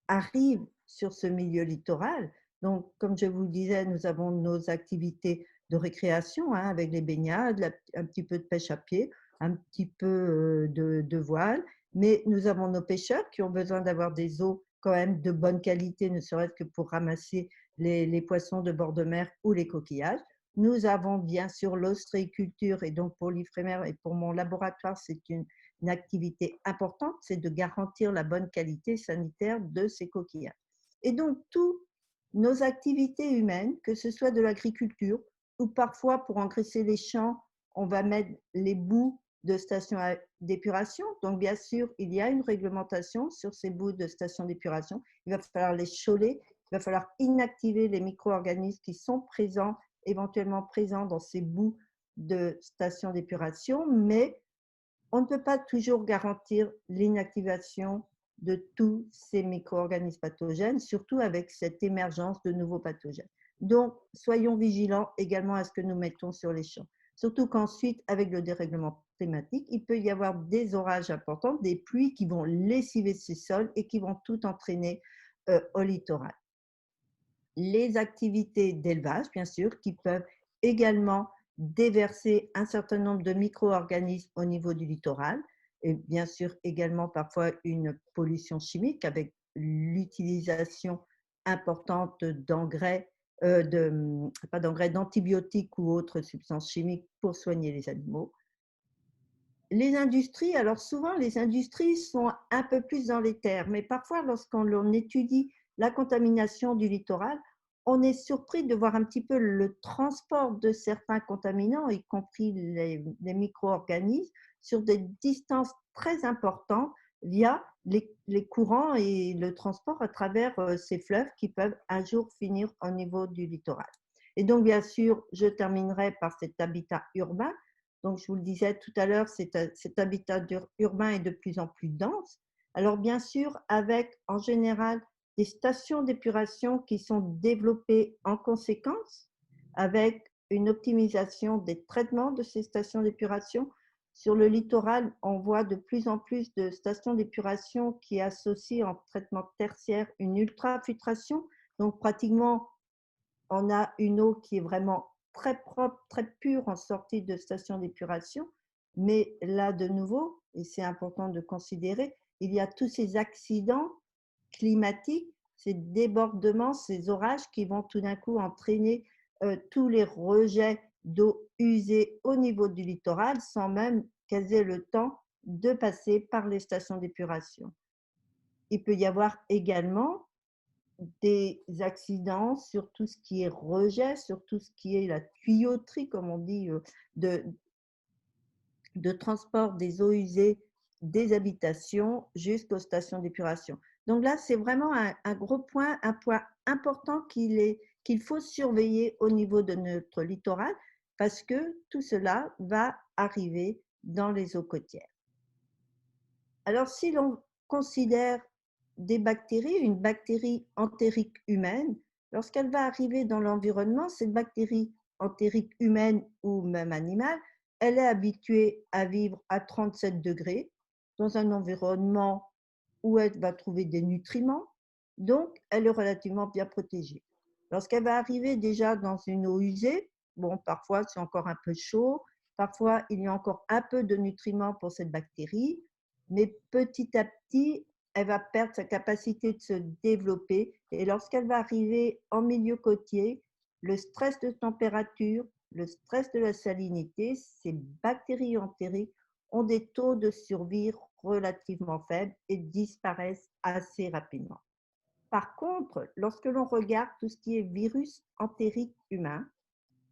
arrive sur ce milieu littoral. Donc, comme je vous le disais, nous avons nos activités de récréation hein, avec les baignades, un petit peu de pêche à pied, un petit peu de voile, mais nous avons nos pêcheurs qui ont besoin d'avoir des eaux quand même de bonne qualité, ne serait-ce que pour ramasser les poissons de bord de mer ou les coquillages. Nous avons bien sûr l'ostréiculture et donc pour l'Ifremer et pour mon laboratoire, c'est une activité importante, c'est de garantir la bonne qualité sanitaire de ces coquillages. Et donc, toutes nos activités humaines, que ce soit de l'agriculture ou parfois pour engraisser les champs, on va mettre les boues de stations d'épuration. Donc, bien sûr, il y a une réglementation sur ces boues de stations d'épuration. Il va falloir les choler, il va falloir inactiver les micro-organismes qui sont présents, éventuellement présents dans ces boues de stations d'épuration, mais on ne peut pas toujours garantir l'inactivation de tous ces micro-organismes pathogènes, surtout avec cette émergence de nouveaux pathogènes. Donc, soyons vigilants également à ce que nous mettons sur les champs. Surtout qu'ensuite, avec le dérèglement climatique, il peut y avoir des orages importants, des pluies qui vont lessiver ces sols et qui vont tout entraîner au littoral. Les activités d'élevage, bien sûr, qui peuvent également déverser un certain nombre de micro-organismes au niveau du littoral, et bien sûr également parfois une pollution chimique avec l'utilisation importante d'engrais, d'antibiotiques ou autres substances chimiques pour soigner les animaux. Les industries, alors souvent les industries sont un peu plus dans les terres, mais parfois lorsqu'on étudie la contamination du littoral, on est surpris de voir un petit peu le transport de certains contaminants, y compris les micro-organismes, sur des distances très importantes via les courants et le transport à travers ces fleuves qui peuvent un jour finir au niveau du littoral. Et donc, bien sûr, je terminerai par cet habitat urbain. Donc, je vous le disais tout à l'heure, cet habitat urbain est de plus en plus dense. Alors, bien sûr, avec en général des stations d'épuration qui sont développées en conséquence, avec une optimisation des traitements de ces stations d'épuration. Sur le littoral, on voit de plus en plus de stations d'épuration qui associent en traitement tertiaire une ultrafiltration. Donc, pratiquement, on a une eau qui est vraiment très propre, très pure en sortie de station d'épuration. Mais là, de nouveau, et c'est important de considérer, il y a tous ces accidents climatiques, ces débordements, ces orages qui vont tout d'un coup entraîner tous les rejets d'eau usée au niveau du littoral sans même qu'elles aient le temps de passer par les stations d'épuration. Il peut y avoir également des accidents sur tout ce qui est rejet, sur tout ce qui est la tuyauterie, comme on dit, de transport des eaux usées des habitations jusqu'aux stations d'épuration. Donc là, c'est vraiment un gros point, un point important qu'il faut surveiller au niveau de notre littoral parce que tout cela va arriver dans les eaux côtières. Alors, si l'on considère des bactéries, une bactérie entérique humaine, lorsqu'elle va arriver dans l'environnement, cette bactérie entérique humaine ou même animale, elle est habituée à vivre à 37 degrés dans un environnement où elle va trouver des nutriments, donc elle est relativement bien protégée. Lorsqu'elle va arriver déjà dans une eau usée, bon, parfois c'est encore un peu chaud, parfois il y a encore un peu de nutriments pour cette bactérie, mais petit à petit, elle va perdre sa capacité de se développer et lorsqu'elle va arriver en milieu côtier, le stress de température, le stress de la salinité, ces bactéries entériques ont des taux de survie relativement faibles et disparaissent assez rapidement. Par contre, lorsque l'on regarde tout ce qui est virus entérique humain,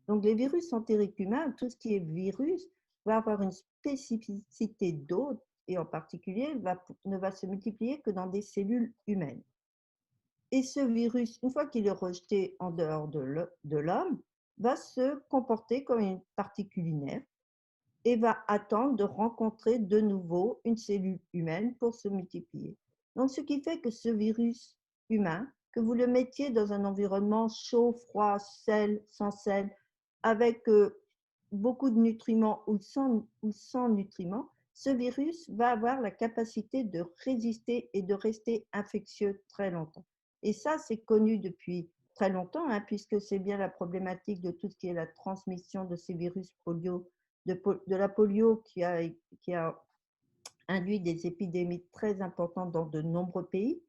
donc les virus entériques humains, tout ce qui est virus va avoir une spécificité d'hôte et en particulier ne va se multiplier que dans des cellules humaines. Et ce virus, une fois qu'il est rejeté en dehors de l'homme, va se comporter comme une particule inerte et va attendre de rencontrer de nouveau une cellule humaine pour se multiplier. Donc, ce qui fait que ce virus humain, que vous le mettiez dans un environnement chaud, froid, sans sel, avec beaucoup de nutriments ou sans nutriments, ce virus va avoir la capacité de résister et de rester infectieux très longtemps. Et ça, c'est connu depuis très longtemps, hein, puisque c'est bien la problématique de tout ce qui est la transmission de ces virus polio, de la polio qui a induit des épidémies très importantes dans de nombreux pays,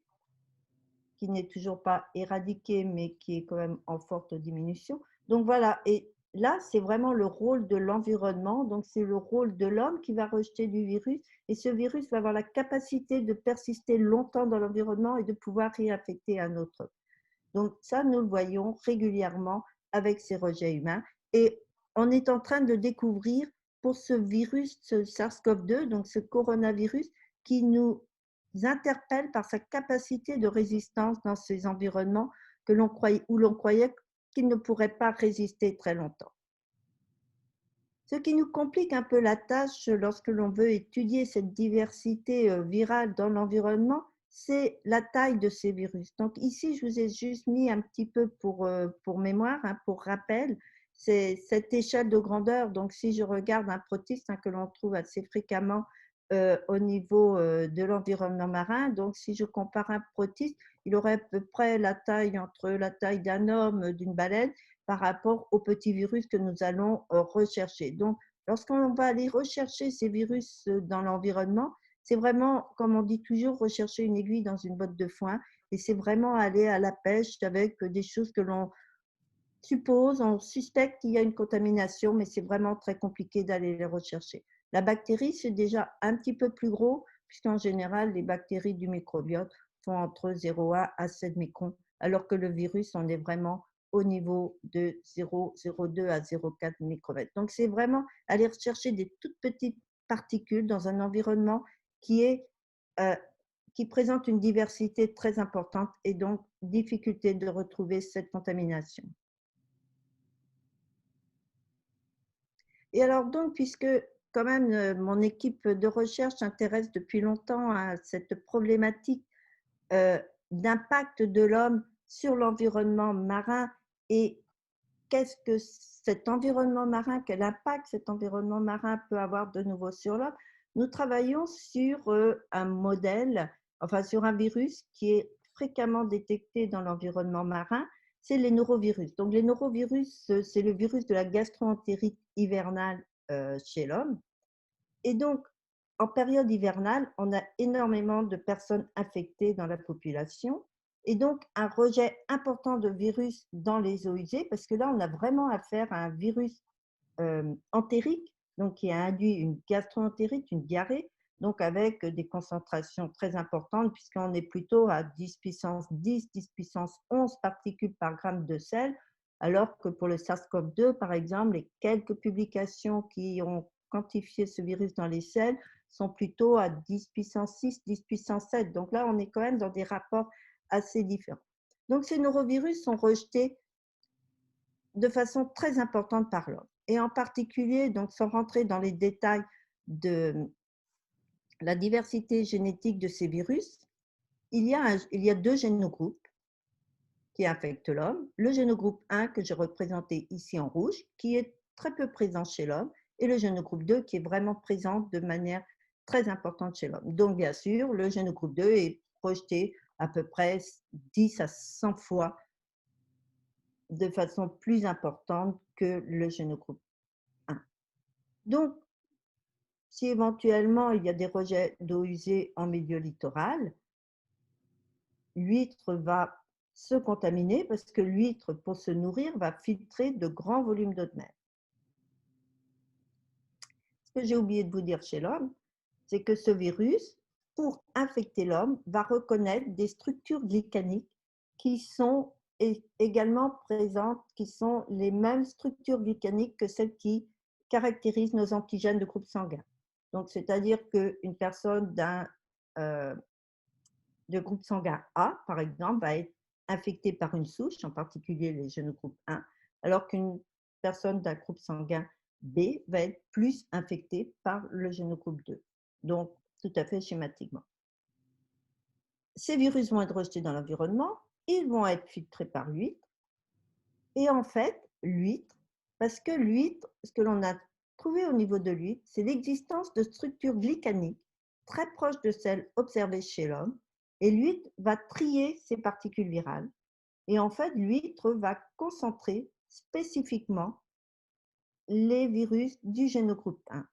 qui n'est toujours pas éradiquée, mais qui est quand même en forte diminution. Donc voilà, et là, c'est vraiment le rôle de l'environnement. Donc, c'est le rôle de l'homme qui va rejeter du virus. Et ce virus va avoir la capacité de persister longtemps dans l'environnement et de pouvoir réinfecter un autre homme. Donc, ça, nous le voyons régulièrement avec ces rejets humains. Et on est en train de découvrir pour ce virus, ce SARS-CoV-2, donc ce coronavirus, qui nous interpelle par sa capacité de résistance dans ces environnements où l'on croyait qu'il ne pourrait pas résister très longtemps. Ce qui nous complique un peu la tâche lorsque l'on veut étudier cette diversité virale dans l'environnement, c'est la taille de ces virus. Donc ici, je vous ai juste mis un petit peu pour mémoire, hein, pour rappel, c'est cette échelle de grandeur. Donc si je regarde un protiste que l'on trouve assez fréquemment au niveau de l'environnement marin, donc si je compare un protiste, il aurait à peu près la taille entre la taille d'un homme, d'une baleine, par rapport aux petits virus que nous allons rechercher. Donc, lorsqu'on va aller rechercher ces virus dans l'environnement, c'est vraiment, comme on dit toujours, rechercher une aiguille dans une botte de foin. Et c'est vraiment aller à la pêche avec des choses que l'on suppose, on suspecte qu'il y a une contamination, mais c'est vraiment très compliqué d'aller les rechercher. La bactérie, c'est déjà un petit peu plus gros, puisqu'en général, les bactéries du microbiote font entre 0,1 à 7 microns, alors que le virus, on est vraiment au niveau de 0,02 à 0,4 micromètres. Donc, c'est vraiment aller rechercher des toutes petites particules dans un environnement qui présente une diversité très importante et donc difficulté de retrouver cette contamination. Et alors donc, puisque quand même mon équipe de recherche s'intéresse depuis longtemps à cette problématique d'impact de l'homme sur l'environnement marin et qu'est-ce que cet environnement marin, quel impact cet environnement marin peut avoir de nouveau sur l'homme, nous travaillons sur un modèle, enfin sur un virus qui est fréquemment détecté dans l'environnement marin, c'est les norovirus. Donc les norovirus, c'est le virus de la gastro-entérite hivernale chez l'homme. Et donc, en période hivernale, on a énormément de personnes infectées dans la population et donc un rejet important de virus dans les eaux usées parce que là, on a vraiment affaire à un virus entérique, donc qui a induit une gastro-entérite, une diarrhée, donc avec des concentrations très importantes puisqu'on est plutôt à 10 puissance 10, 10 puissance 11 particules par gramme de sel, alors que pour le SARS-CoV-2, par exemple, les quelques publications qui ont quantifié ce virus dans les selles sont plutôt à 10 puissance 6, 10 puissance 7. Donc là, on est quand même dans des rapports assez différents. Donc ces norovirus sont rejetés de façon très importante par l'homme. Et en particulier, donc sans rentrer dans les détails de la diversité génétique de ces virus, il y a deux génogroupes qui affectent l'homme. Le génogroupe 1 que j'ai représenté ici en rouge, qui est très peu présent chez l'homme, et le génogroupe 2 qui est vraiment présent de manière très importante chez l'homme. Donc bien sûr, le génogroupe 2 est rejeté à peu près 10 à 100 fois de façon plus importante que le génogroupe 1. Donc, si éventuellement il y a des rejets d'eau usée en milieu littoral, l'huître va se contaminer parce que l'huître, pour se nourrir, va filtrer de grands volumes d'eau de mer. Ce que j'ai oublié de vous dire chez l'homme, c'est que ce virus, pour infecter l'homme, va reconnaître des structures glycaniques qui sont également présentes, qui sont les mêmes structures glycaniques que celles qui caractérisent nos antigènes de groupe sanguin. Donc, c'est-à-dire qu'une personne de groupe sanguin A, par exemple, va être infectée par une souche, en particulier les génogroupe 1, alors qu'une personne d'un groupe sanguin B va être plus infectée par le génogroupe 2. Donc, tout à fait schématiquement. Ces virus vont être rejetés dans l'environnement, ils vont être filtrés par l'huître. Et en fait, l'huître, parce que l'huître, ce que l'on a trouvé au niveau de l'huître, c'est l'existence de structures glycaniques très proches de celles observées chez l'homme. Et l'huître va trier ces particules virales. Et en fait, l'huître va concentrer spécifiquement les virus du génogroupe 1.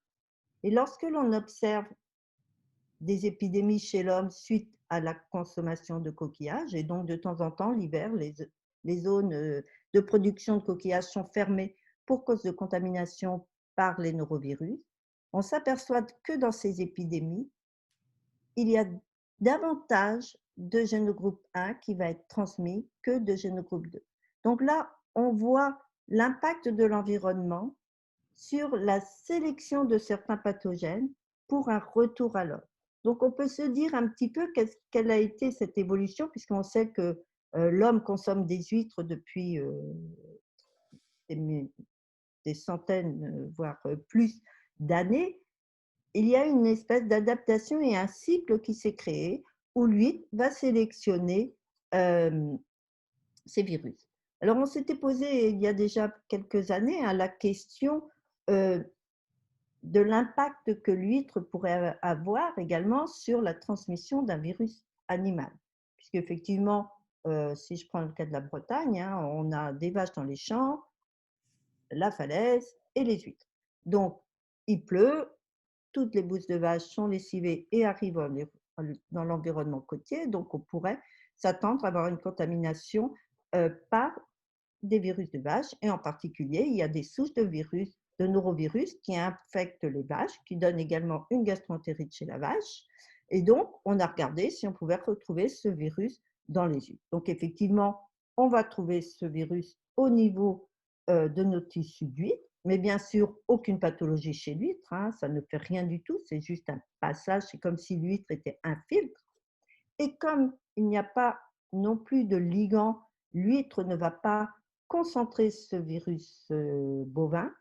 Et lorsque l'on observe des épidémies chez l'homme suite à la consommation de coquillages, et donc de temps en temps, l'hiver, les zones de production de coquillages sont fermées pour cause de contamination par les norovirus. On s'aperçoit que dans ces épidémies, il y a davantage de génogroupe 1 qui va être transmis que de génogroupe 2. Donc là, on voit l'impact de l'environnement sur la sélection de certains pathogènes pour un retour à l'homme. Donc, on peut se dire un petit peu quelle a été cette évolution, puisqu'on sait que l'homme consomme des huîtres depuis des centaines, voire plus d'années. Il y a une espèce d'adaptation et un cycle qui s'est créé où l'huître va sélectionner ces virus. Alors, on s'était posé il y a déjà quelques années la question de l'impact que l'huître pourrait avoir également sur la transmission d'un virus animal. Puisqu'effectivement, si je prends le cas de la Bretagne, hein, on a des vaches dans les champs, la falaise et les huîtres. Donc, il pleut, toutes les bousses de vaches sont lessivées et arrivent dans l'environnement côtier, donc on pourrait s'attendre à avoir une contamination par des virus de vache, et en particulier, il y a des souches de virus, de norovirus qui infectent les vaches, qui donnent également une gastroentérite chez la vache. Et donc, on a regardé si on pouvait retrouver ce virus dans les huîtres. Donc, effectivement, on va trouver ce virus au niveau de nos tissus d'huîtres, mais bien sûr, aucune pathologie chez l'huître, hein, ça ne fait rien du tout, c'est juste un passage, c'est comme si l'huître était un filtre. Et comme il n'y a pas non plus de ligand, l'huître ne va pas concentrer ce virus bovin.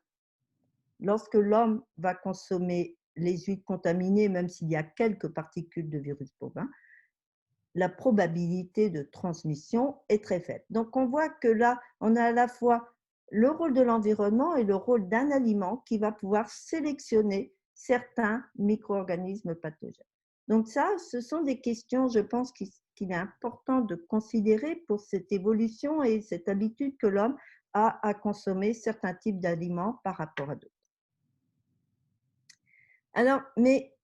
Lorsque l'homme va consommer les huîtres contaminées, même s'il y a quelques particules de virus bovin, la probabilité de transmission est très faible. Donc, on voit que là, on a à la fois le rôle de l'environnement et le rôle d'un aliment qui va pouvoir sélectionner certains micro-organismes pathogènes. Donc ça, ce sont des questions, je pense, qu'il est important de considérer pour cette évolution et cette habitude que l'homme a à consommer certains types d'aliments par rapport à d'autres. Alors, mais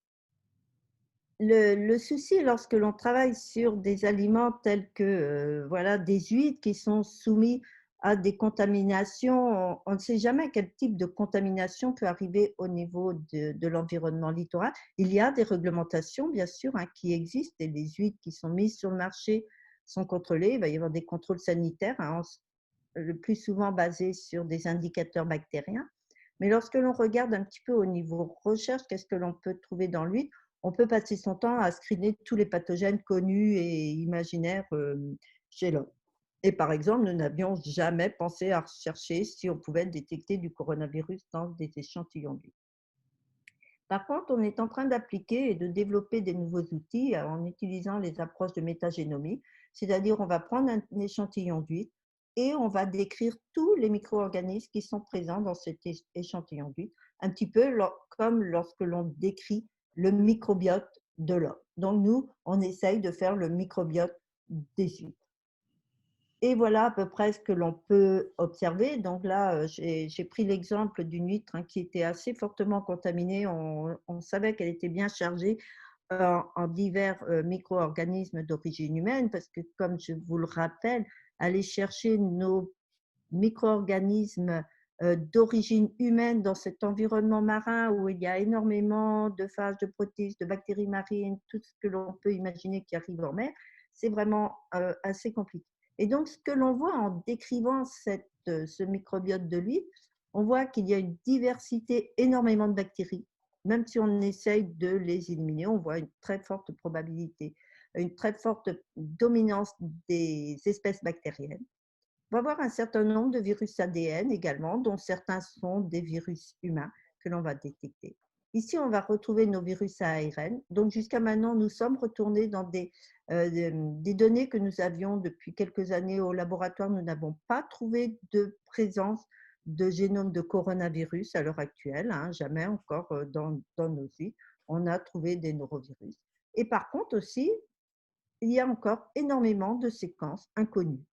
le souci lorsque l'on travaille sur des aliments tels que voilà, des huîtres qui sont soumis à des contaminations, on ne sait jamais quel type de contamination peut arriver au niveau de l'environnement littoral. Il y a des réglementations, bien sûr, hein, qui existent, et les huîtres qui sont mises sur le marché sont contrôlées. Il va y avoir des contrôles sanitaires, hein, le plus souvent basés sur des indicateurs bactériens. Mais lorsque l'on regarde un petit peu au niveau recherche, qu'est-ce que l'on peut trouver dans l'huître, on peut passer son temps à screener tous les pathogènes connus et imaginaires chez l'homme. Et par exemple, nous n'avions jamais pensé à rechercher si on pouvait détecter du coronavirus dans des échantillons d'huîtres. Par contre, on est en train d'appliquer et de développer des nouveaux outils en utilisant les approches de métagénomie, c'est-à-dire on va prendre un échantillon d'huître et on va décrire tous les micro-organismes qui sont présents dans cet échantillon d'huître, un petit peu comme lorsque l'on décrit le microbiote de l'homme. Donc nous, on essaye de faire le microbiote des huîtres. Et voilà à peu près ce que l'on peut observer. Donc là, j'ai pris l'exemple d'une huître qui était assez fortement contaminée. On savait qu'elle était bien chargée en divers micro-organismes d'origine humaine, parce que, comme je vous le rappelle, aller chercher nos micro-organismes d'origine humaine dans cet environnement marin où il y a énormément de phages, de protistes, de bactéries marines, tout ce que l'on peut imaginer qui arrive en mer, c'est vraiment assez compliqué. Et donc, ce que l'on voit en décrivant ce microbiote de l'huître, on voit qu'il y a une diversité énormément de bactéries. Même si on essaye de les éliminer, on voit une très forte probabilité, une très forte dominance des espèces bactériennes. On va avoir un certain nombre de virus ADN également, dont certains sont des virus humains que l'on va détecter. Ici, on va retrouver nos virus à ARN. Donc, jusqu'à maintenant, nous sommes retournés dans des données que nous avions depuis quelques années au laboratoire. Nous n'avons pas trouvé de présence de génome de coronavirus à l'heure actuelle, hein, jamais encore dans nos huîtres. On a trouvé des norovirus. Et par contre aussi, il y a encore énormément de séquences inconnues.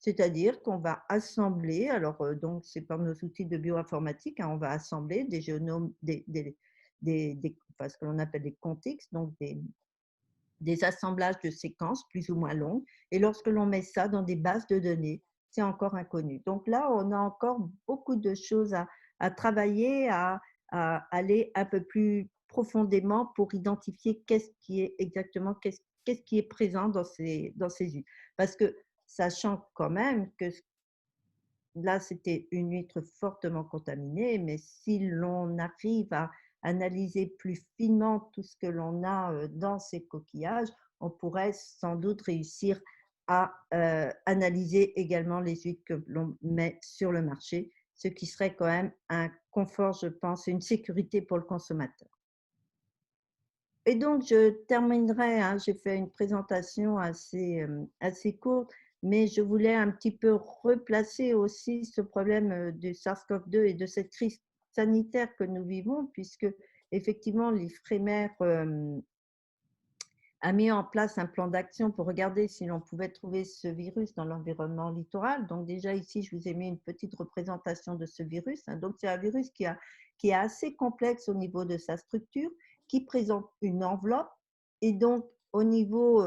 C'est-à-dire qu'on va assembler, alors donc c'est par nos outils de bioinformatique, hein, on va assembler des génomes, ce que l'on appelle des contigs, donc des assemblages de séquences plus ou moins longues. Et lorsque l'on met ça dans des bases de données, c'est encore inconnu. Donc là, on a encore beaucoup de choses à travailler, à aller un peu plus profondément pour identifier qu'est-ce qui est exactement, qu'est-ce qui est présent dans ces huîtres. Parce que sachant quand même que là, c'était une huître fortement contaminée, mais si l'on arrive à analyser plus finement tout ce que l'on a dans ces coquillages, on pourrait sans doute réussir à analyser également les huîtres que l'on met sur le marché, ce qui serait quand même un confort, je pense, une sécurité pour le consommateur. Et donc, je terminerai, hein, j'ai fait une présentation assez courte, mais je voulais un petit peu replacer aussi ce problème du SARS-CoV-2 et de cette crise sanitaire que nous vivons, puisque effectivement, l'IFREMER a mis en place un plan d'action pour regarder si l'on pouvait trouver ce virus dans l'environnement littoral. Donc déjà ici, je vous ai mis une petite représentation de ce virus. Donc c'est un virus qui est assez complexe au niveau de sa structure, qui présente une enveloppe. Et donc au niveau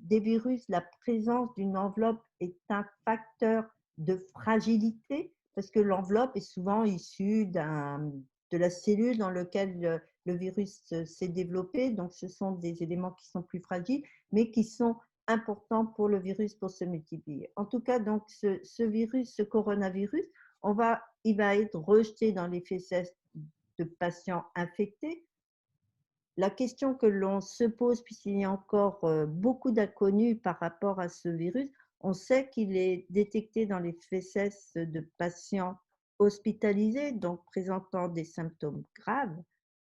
des virus, la présence d'une enveloppe est un facteur de fragilité parce que l'enveloppe est souvent issue de la cellule dans laquelle le virus s'est développé. Donc, ce sont des éléments qui sont plus fragiles, mais qui sont importants pour le virus pour se multiplier. En tout cas, donc, ce virus, ce coronavirus, il va être rejeté dans les fesses de patients infectés. La question que l'on se pose, puisqu'il y a encore beaucoup d'inconnus par rapport à ce virus, on sait qu'il est détecté dans les fesses de patients hospitalisés, donc présentant des symptômes graves.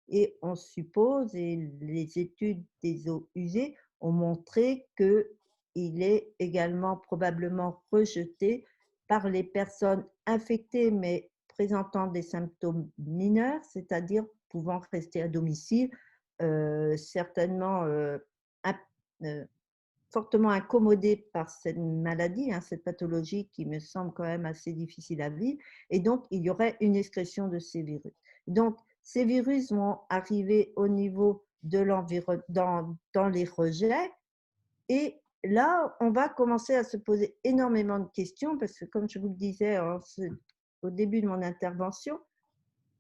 Et on suppose, et les études des eaux usées ont montré qu'il est également probablement rejeté par les personnes infectées mais présentant des symptômes mineurs, c'est-à-dire pouvant rester à domicile, certainement fortement incommodés par cette maladie, hein, cette pathologie qui me semble quand même assez difficile à vivre. Et donc, il y aurait une excrétion de ces virus. Donc, ces virus vont arriver au niveau de l'environnement, dans les rejets. Et là, on va commencer à se poser énormément de questions parce que, comme je vous le disais au début de mon intervention,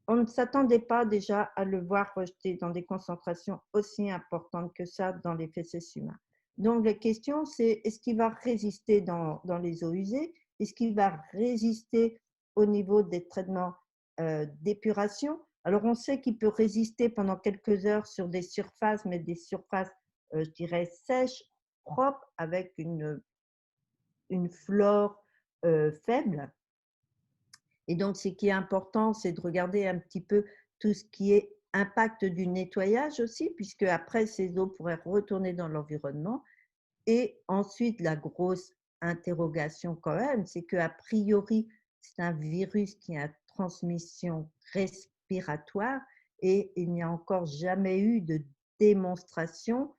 on ne s'attendait pas déjà à le voir rejeté dans des concentrations aussi importantes que ça dans les fesses humains. Donc, la question, c'est est-ce qu'il va résister dans les eaux usées? Est-ce qu'il va résister au niveau des traitements d'épuration? Alors, on sait qu'il peut résister pendant quelques heures sur des surfaces, mais des surfaces, je dirais, sèches, propres, avec une flore faible. Et donc, ce qui est important, c'est de regarder un petit peu tout ce qui est impact du nettoyage aussi, puisque après, ces eaux pourraient retourner dans l'environnement. Et ensuite, la grosse interrogation quand même, c'est qu'a priori, c'est un virus qui a transmission respiratoire et il n'y a encore jamais eu de démonstration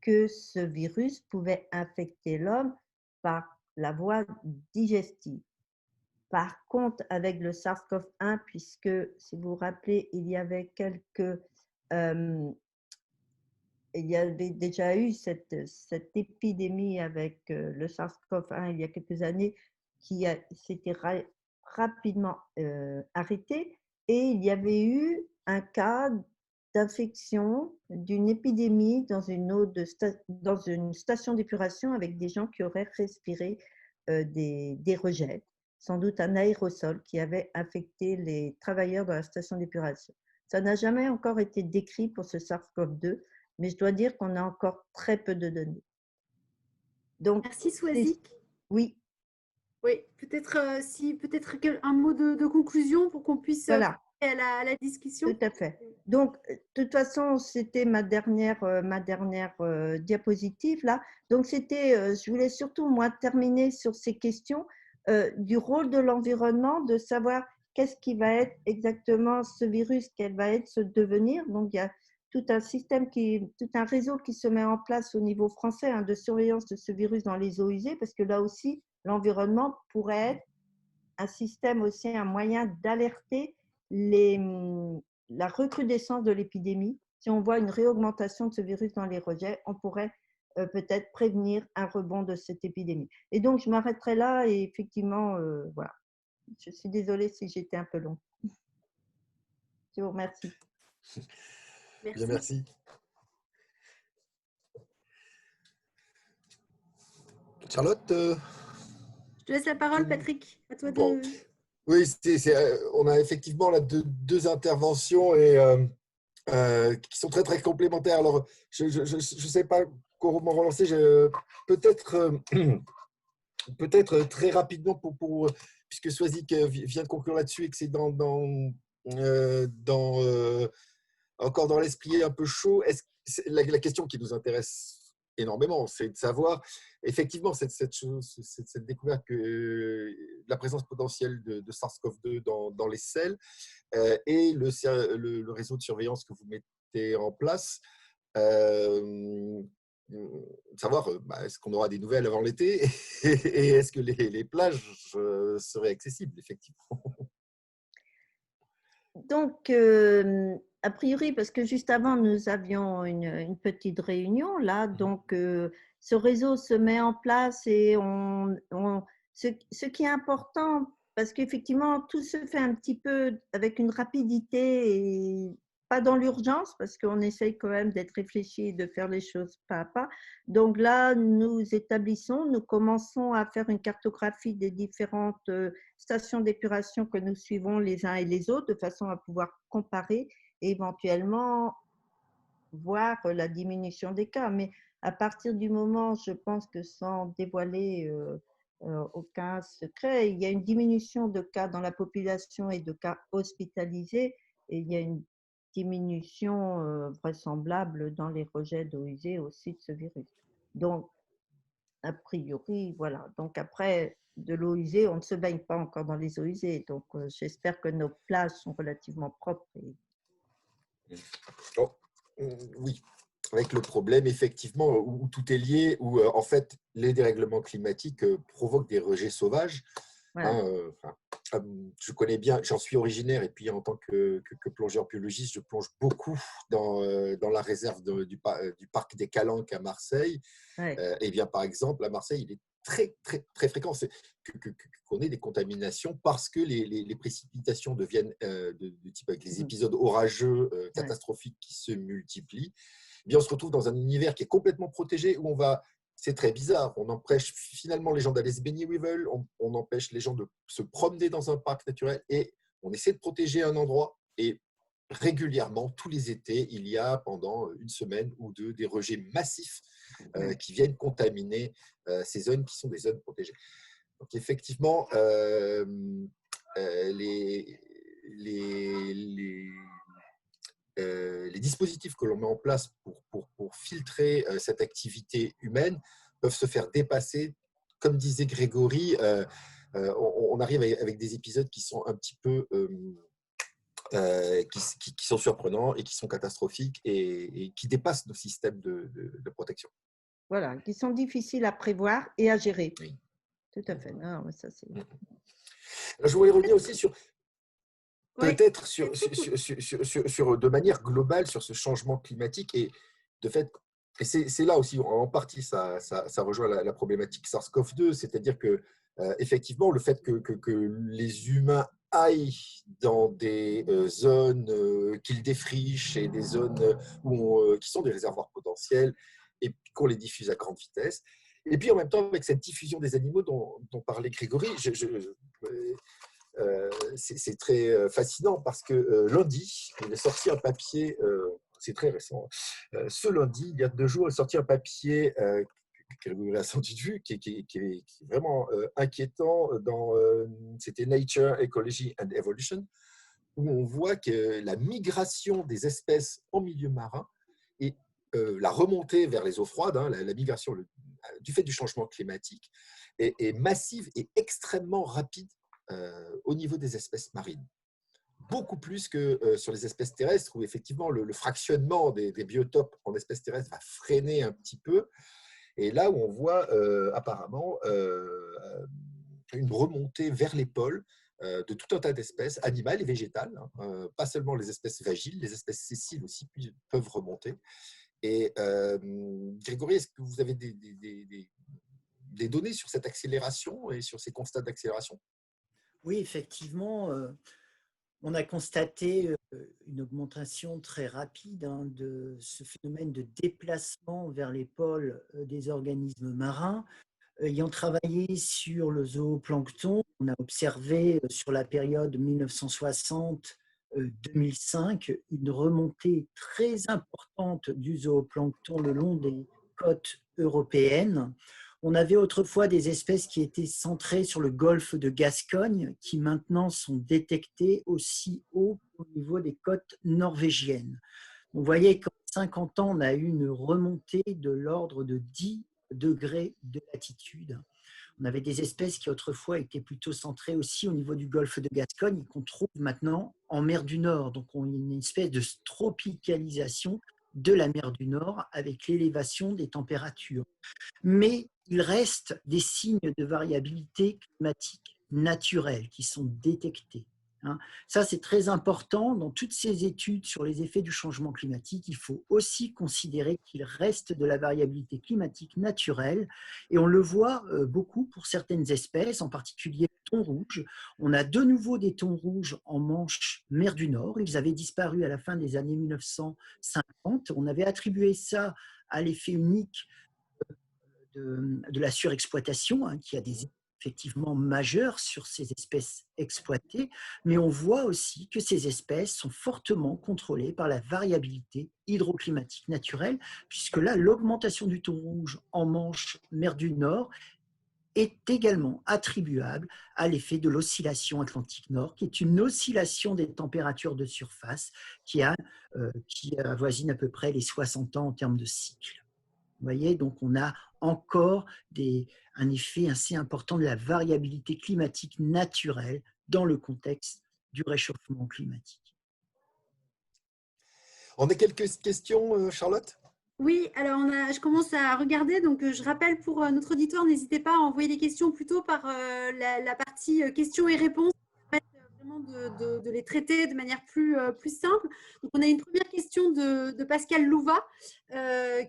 que ce virus pouvait infecter l'homme par la voie digestive. Par contre, avec le SARS-CoV-1, puisque, si vous vous rappelez, il y avait déjà eu cette épidémie avec le SARS-CoV-1 il y a quelques années qui s'était rapidement arrêtée. Et il y avait eu un cas d'infection d'une épidémie dans une station d'épuration avec des gens qui auraient respiré des rejets, sans doute un aérosol qui avait infecté les travailleurs dans la station d'épuration. Ça n'a jamais encore été décrit pour ce SARS-CoV-2, mais je dois dire qu'on a encore très peu de données. Donc, merci Swazik. Oui. Oui, peut-être un mot de conclusion pour qu'on puisse voilà. passer à la discussion. Tout à fait. Donc, de toute façon, c'était ma dernière diapositive là. Donc, je voulais surtout moi terminer sur ces questions du rôle de l'environnement, de savoir qu'est-ce qui va être exactement ce virus, quel va être ce devenir. Donc, il y a tout un système tout un réseau qui se met en place au niveau français hein, de surveillance de ce virus dans les eaux usées, parce que là aussi, l'environnement pourrait être un système aussi, un moyen d'alerter la recrudescence de l'épidémie. Si on voit une réaugmentation de ce virus dans les rejets, on pourrait peut-être prévenir un rebond de cette épidémie. Et donc, je m'arrêterai là et effectivement, voilà. Je suis désolée si j'étais un peu long. Je vous remercie. Bien, Merci. merci. Charlotte, Je te laisse la parole, Patrick. À toi bon. de… Oui, on a effectivement là deux interventions et, qui sont très, très complémentaires. Alors, je ne sais pas comment relancer. Peut-être peut-être très rapidement, puisque Swazik vient de conclure là-dessus et que c'est encore dans l'esprit un peu chaud, la question qui nous intéresse énormément, c'est de savoir effectivement cette découverte que la présence potentielle de SARS-CoV-2 dans les selles et le réseau de surveillance que vous mettez en place. Savoir est-ce qu'on aura des nouvelles avant l'été et est-ce que les plages seraient accessibles, effectivement. Donc, a priori, parce que juste avant, nous avions une petite réunion là, donc ce réseau se met en place et ce qui est important, parce qu'effectivement, tout se fait un petit peu avec une rapidité et pas dans l'urgence, parce qu'on essaye quand même d'être réfléchi et de faire les choses pas à pas. Donc là, nous commençons à faire une cartographie des différentes stations d'épuration que nous suivons les uns et les autres, de façon à pouvoir comparer et éventuellement voir la diminution des cas. Mais à partir du moment, je pense que sans dévoiler aucun secret, il y a une diminution de cas dans la population et de cas hospitalisés, et il y a une diminution vraisemblable dans les rejets d'eau usée aussi de ce virus. Donc, a priori, voilà. Donc après, de l'eau usée, on ne se baigne pas encore dans les eaux usées. Donc j'espère que nos plages sont relativement propres. Oh, oui, avec le problème, effectivement, où tout est lié, où en fait, les dérèglements climatiques provoquent des rejets sauvages. Voilà. Je connais bien, j'en suis originaire, et puis en tant que plongeur biologiste, je plonge beaucoup dans la réserve du parc des Calanques à Marseille. Ouais. Et bien, par exemple, à Marseille, il est très, très, très fréquent qu'on ait des contaminations parce que les précipitations deviennent de type avec les épisodes orageux catastrophiques qui se multiplient. Eh bien, on se retrouve dans un univers qui est complètement protégé où c'est très bizarre, on empêche finalement les gens d'aller se baigner où ils veulent, on empêche les gens de se promener dans un parc naturel et on essaie de protéger un endroit et régulièrement, tous les étés, il y a pendant une semaine ou deux des rejets massifs qui viennent contaminer ces zones qui sont des zones protégées. Donc effectivement, les dispositifs que l'on met en place pour filtrer cette activité humaine peuvent se faire dépasser. Comme disait Grégory, on arrive avec des épisodes qui sont un petit peu qui sont surprenants et qui sont catastrophiques et qui dépassent nos systèmes de protection. Voilà, qui sont difficiles à prévoir et à gérer. Oui. Tout à fait. Non, mais ça, c'est… Je voulais revenir aussi sur peut-être Oui. sur de manière globale sur ce changement climatique et de fait, et c'est là aussi en partie ça rejoint la problématique SARS-CoV-2, c'est-à-dire que effectivement le fait que les humains aillent dans des zones qu'ils défrichent et des zones qui sont des réservoirs potentiels et qu'on les diffuse à grande vitesse. Et puis en même temps, avec cette diffusion des animaux dont parlait Grégory, c'est très fascinant parce que lundi, il est sorti un papier, c'est très récent, ce lundi, il y a 2 jours, il est sorti un papier que Grégory a sans doute vu, qui est vraiment inquiétant. C'était Nature, Ecology and Evolution, où on voit que la migration des espèces en milieu marin et la remontée vers les eaux froides, la migration du fait du changement climatique, est massive et extrêmement rapide au niveau des espèces marines. Beaucoup plus que sur les espèces terrestres, où effectivement le fractionnement des biotopes en espèces terrestres va freiner un petit peu. Et là où on voit apparemment une remontée vers les pôles de tout un tas d'espèces animales et végétales, pas seulement les espèces vagiles, les espèces sessiles aussi peuvent remonter. Et Grégory, est-ce que vous avez des données sur cette accélération et sur ces constats d'accélération? Oui, effectivement, on a constaté une augmentation très rapide de ce phénomène de déplacement vers les pôles des organismes marins. Ayant travaillé sur le zooplancton, on a observé sur la période 1960-2005 une remontée très importante du zooplancton le long des côtes européennes. On avait autrefois des espèces qui étaient centrées sur le golfe de Gascogne, qui maintenant sont détectées aussi haut au niveau des côtes norvégiennes. Vous voyez qu'en 50 ans, on a eu une remontée de l'ordre de 10 degrés de latitude. On avait des espèces qui autrefois étaient plutôt centrées aussi au niveau du golfe de Gascogne et qu'on trouve maintenant en mer du Nord. Donc on a une espèce de tropicalisation de la mer du Nord avec l'élévation des températures. Mais il reste des signes de variabilité climatique naturelle qui sont détectés. Ça, c'est très important. Dans toutes ces études sur les effets du changement climatique, il faut aussi considérer qu'il reste de la variabilité climatique naturelle. Et on le voit beaucoup pour certaines espèces, en particulier le thon rouge. On a de nouveau des thons rouges en Manche, mer du Nord. Ils avaient disparu à la fin des années 1950. On avait attribué ça à l'effet unique de la surexploitation, qui a des effets effectivement majeurs sur ces espèces exploitées, mais on voit aussi que ces espèces sont fortement contrôlées par la variabilité hydroclimatique naturelle, puisque là, l'augmentation du thon rouge en Manche, mer du Nord, est également attribuable à l'effet de l'oscillation Atlantique Nord, qui est une oscillation des températures de surface qui avoisine à peu près les 60 ans en termes de cycle. Vous voyez, donc on a encore un effet assez important de la variabilité climatique naturelle dans le contexte du réchauffement climatique. On a quelques questions, Charlotte? Oui, alors je commence à regarder, donc je rappelle pour notre auditoire, n'hésitez pas à envoyer des questions plutôt par la partie questions et réponses, vraiment de les traiter de manière plus simple. Donc, on a une première question de Pascal Louva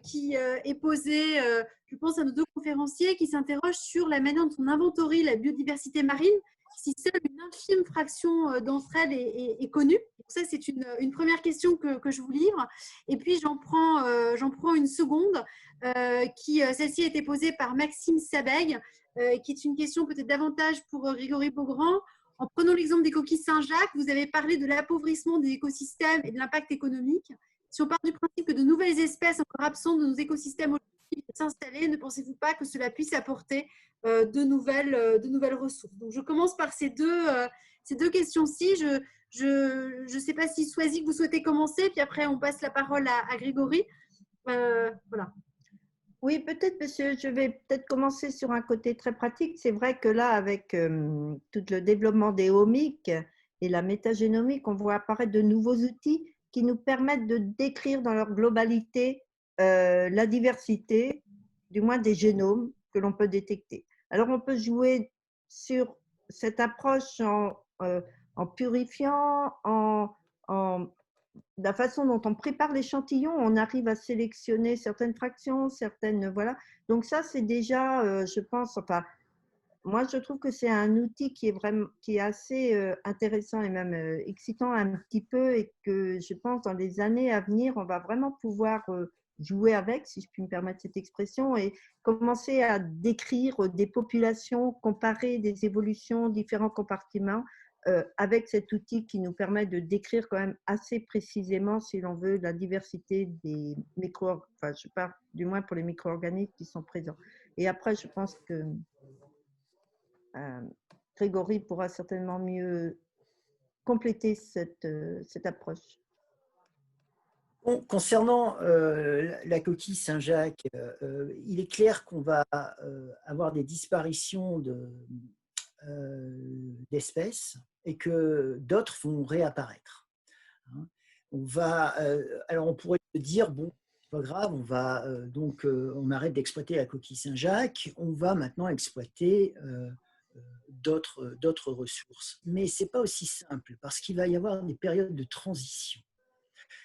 qui est posée, je pense, à nos deux conférenciers qui s'interrogent sur la manière dont on inventorie la biodiversité marine, si seule une infime fraction d'entre elles est connue. Donc ça, c'est une première question que je vous livre. Et puis, j'en prends une seconde celle-ci a été posée par Maxime Sabeg, qui est une question peut-être davantage pour Grégory Beaugrand. En prenant l'exemple des coquilles Saint-Jacques, vous avez parlé de l'appauvrissement des écosystèmes et de l'impact économique. Si on part du principe que de nouvelles espèces encore absentes de nos écosystèmes viennent s'installer, ne pensez-vous pas que cela puisse apporter de nouvelles ressources? Donc, je commence par ces deux questions-ci. Je ne sais pas si Swazik, vous souhaitez commencer, puis après on passe la parole à Grégory. Voilà. Oui, peut-être, monsieur, je vais peut-être commencer sur un côté très pratique. C'est vrai que là, avec tout le développement des omics et la métagénomique, on voit apparaître de nouveaux outils qui nous permettent de décrire dans leur globalité la diversité, du moins des génomes que l'on peut détecter. Alors, on peut jouer sur cette approche en purifiant, la façon dont on prépare l'échantillon, on arrive à sélectionner certaines fractions, voilà. Donc ça, c'est déjà, je pense, enfin, moi, je trouve que c'est un outil qui est assez intéressant et même excitant un petit peu, et que je pense dans les années à venir, on va vraiment pouvoir jouer avec, si je puis me permettre cette expression, et commencer à décrire des populations, comparer des évolutions, différents compartiments, avec cet outil qui nous permet de décrire quand même assez précisément, si l'on veut, la diversité des enfin, je parle du moins pour les micro-organismes qui sont présents. Et après, je pense que Grégory pourra certainement mieux compléter cette approche. Bon, concernant la coquille Saint-Jacques, il est clair qu'on va avoir des disparitions d'espèces et que d'autres vont réapparaître. Alors on pourrait se dire, bon, c'est pas grave, on arrête d'exploiter la coquille Saint-Jacques, on va maintenant exploiter d'autres ressources. Mais ce n'est pas aussi simple, parce qu'il va y avoir des périodes de transition.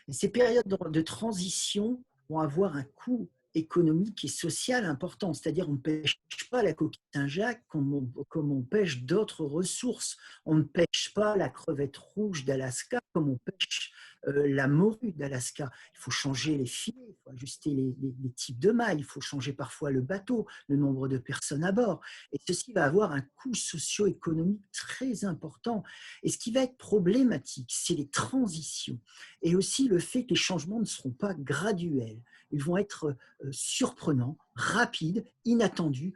Et ces périodes de transition vont avoir un coût économique et social important. C'est-à-dire, on ne pêche pas la coquille Saint-Jacques comme on pêche d'autres ressources. On ne pêche pas la crevette rouge d'Alaska comme on pêche la morue d'Alaska. Il faut changer les filets, il faut ajuster les types de mailles, il faut changer parfois le bateau, le nombre de personnes à bord. Et ceci va avoir un coût socio-économique très important. Et ce qui va être problématique, c'est les transitions et aussi le fait que les changements ne seront pas graduels. Ils vont être surprenants, rapides, inattendus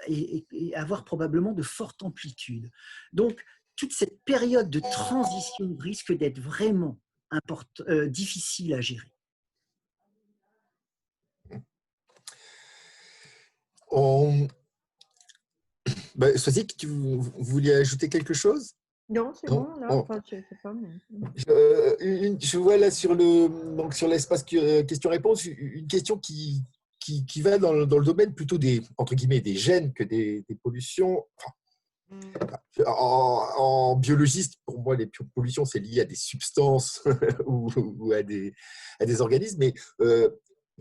et avoir probablement de fortes amplitudes. Donc, toute cette période de transition risque d'être vraiment difficile à gérer. Soisic, vous vouliez ajouter quelque chose? Non, c'est bon, là. Enfin, je sais pas, mais... Je vois là sur l'espace questions-réponses une question qui va dans le domaine plutôt entre guillemets, des gènes que des pollutions. En biologiste, pour moi, les pollutions, c'est lié à des substances ou à des organismes, mais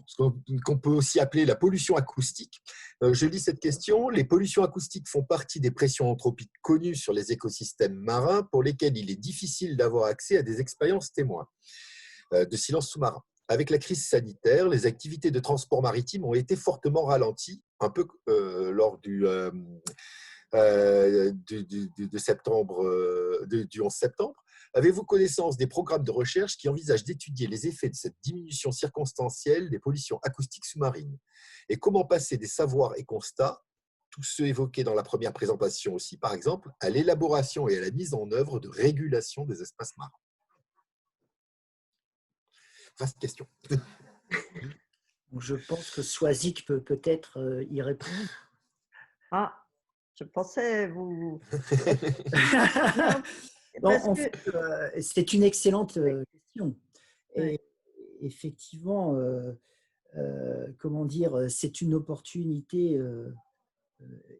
ce qu'on peut aussi appeler la pollution acoustique. Je lis cette question. Les pollutions acoustiques font partie des pressions anthropiques connues sur les écosystèmes marins pour lesquels il est difficile d'avoir accès à des expériences témoins de silence sous-marin. Avec la crise sanitaire, les activités de transport maritime ont été fortement ralenties, un peu lors du 11 septembre. Avez-vous connaissance des programmes de recherche qui envisagent d'étudier les effets de cette diminution circonstancielle des pollutions acoustiques sous-marines? Et comment passer des savoirs et constats, tous ceux évoqués dans la première présentation aussi, par exemple, à l'élaboration et à la mise en œuvre de régulation des espaces marins? Vaste question. Je pense que Soisic peut peut-être y répondre. Ah, je pensais vous... En fait, c'est une excellente question. Et effectivement, comment dire, c'est une opportunité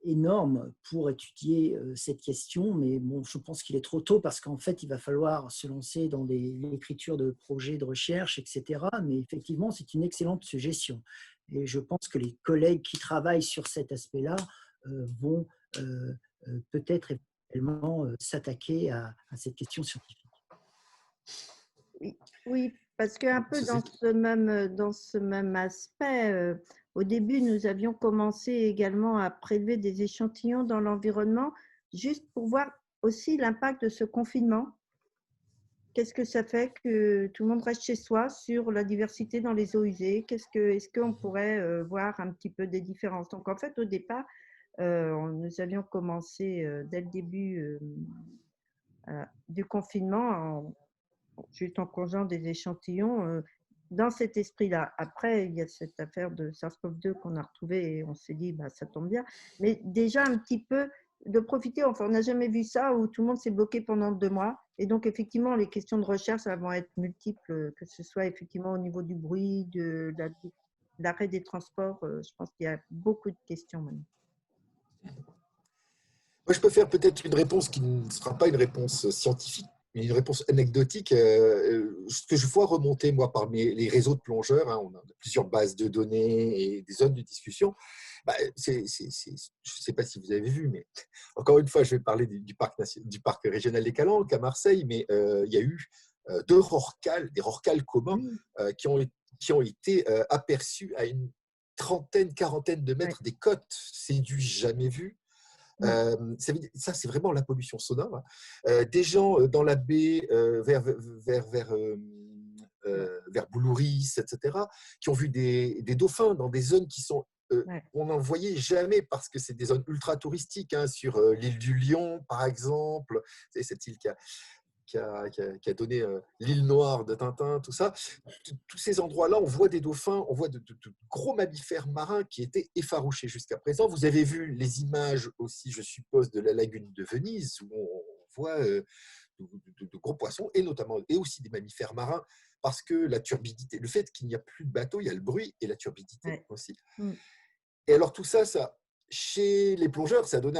énorme pour étudier cette question, mais bon, je pense qu'il est trop tôt parce qu'en fait, il va falloir se lancer dans l'écriture de projets de recherche, etc. Mais effectivement, c'est une excellente suggestion. Et je pense que les collègues qui travaillent sur cet aspect-là vont peut-être éventuellement s'attaquer à cette question scientifique. Oui, parce qu'un peu dans ce même aspect, au début, nous avions commencé également à prélever des échantillons dans l'environnement, juste pour voir aussi l'impact de ce confinement. Qu'est-ce que ça fait que tout le monde reste chez soi sur la diversité dans les eaux usées? Est-ce qu'on pourrait voir un petit peu des différences? Donc, en fait, au départ, nous avions commencé dès le début du confinement, juste en posant des échantillons dans cet esprit-là. Après, il y a cette affaire de SARS-CoV-2 qu'on a retrouvée et on s'est dit, bah, ça tombe bien. Mais déjà un petit peu de profiter, enfin, on n'a jamais vu ça où tout le monde s'est bloqué pendant 2 mois. Et donc, effectivement, les questions de recherche, ça vont être multiples, que ce soit effectivement au niveau du bruit, de l'arrêt des transports. Je pense qu'il y a beaucoup de questions maintenant. Moi, je peux faire peut-être une réponse qui ne sera pas une réponse scientifique, mais une réponse anecdotique. Ce que je vois remonter, moi, par les réseaux de plongeurs, on a plusieurs bases de données et des zones de discussion. Je ne sais pas si vous avez vu, mais encore une fois, je vais parler du parc régional des Calanques à Marseille, mais il y a eu 2 rorquals, des rorquals communs qui ont été aperçus à une quarantaine de mètres des côtes. C'est du jamais vu. Ça, c'est vraiment la pollution sonore. Des gens dans la baie vers Boulouris, etc., qui ont vu des dauphins dans des zones qui sont on n'en voyait jamais parce que c'est des zones ultra touristiques, sur l'île du Lion, par exemple. C'est cette île qui a donné l'île Noire de Tintin, tout ça. Tous ces endroits-là, on voit des dauphins, on voit de gros mammifères marins qui étaient effarouchés jusqu'à présent. Vous avez vu les images aussi, je suppose, de la lagune de Venise, où on voit de gros poissons, et aussi des mammifères marins, parce que la turbidité, le fait qu'il n'y a plus de bateaux, il y a le bruit et la turbidité aussi. Et alors tout ça, chez les plongeurs, ça donne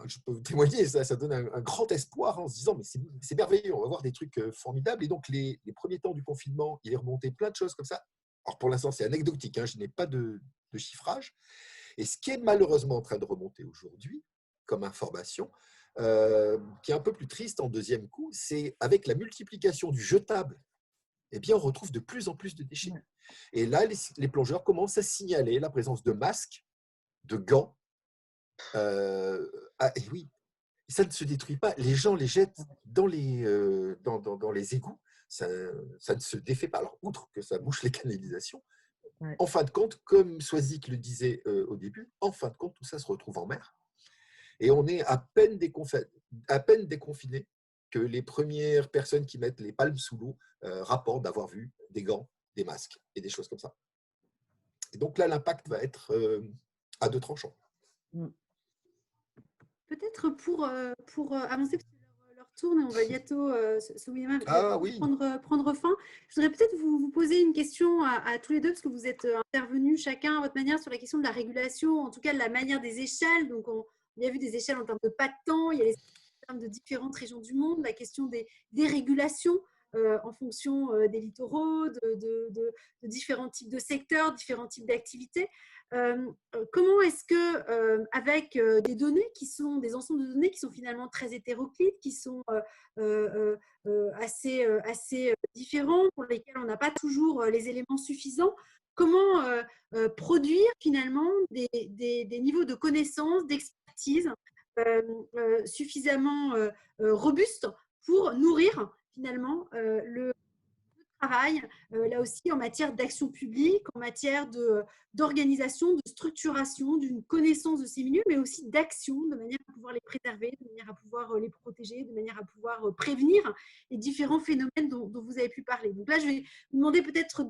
je peux témoigner, ça donne un grand espoir en se disant mais c'est merveilleux, on va voir des trucs formidables. Et donc les premiers temps du confinement, il est remonté plein de choses comme ça. Alors pour l'instant, c'est anecdotique, hein, je n'ai pas de chiffrage. Et ce qui est malheureusement en train de remonter aujourd'hui, comme information, qui est un peu plus triste en deuxième coup, c'est avec la multiplication du jetable, eh bien, on retrouve de plus en plus de déchets. Et là, les plongeurs commencent à signaler la présence de masques, de gants. Et oui, ça ne se détruit pas. Les gens les jettent dans les égouts. Ça ne se défait pas. Alors, outre que ça bouche les canalisations, en fin de compte, comme Swazik le disait au début, en fin de compte, tout ça se retrouve en mer. Et on est à peine déconfiné que les premières personnes qui mettent les palmes sous l'eau rapportent d'avoir vu des gants, des masques et des choses comme ça. Et donc là, l'impact va être à deux tranchants. Peut-être pour avancer, parce que l'heure tourne et on va bientôt, ce webinaire Oui. prendre fin. Je voudrais peut-être vous poser une question à tous les deux, parce que vous êtes intervenus chacun à votre manière sur la question de la régulation, en tout cas de la manière des échelles. Donc, on a vu des échelles en termes de pas de temps, il y a les échelles en termes de différentes régions du monde, la question des régulations en fonction des littoraux, de différents types de secteurs, différents types d'activités. Comment est-ce que, avec des données qui sont des ensembles de données qui sont finalement très hétéroclites, qui sont assez différents, pour lesquels on n'a pas toujours les éléments suffisants, comment produire finalement des niveaux de connaissances, d'expertise suffisamment robustes pour nourrir finalement le travail, là aussi en matière d'action publique, en matière d'organisation, de structuration, d'une connaissance de ces milieux, mais aussi d'action, de manière à pouvoir les préserver, de manière à pouvoir les protéger, de manière à pouvoir prévenir les différents phénomènes dont vous avez pu parler. Donc là, je vais vous demander peut-être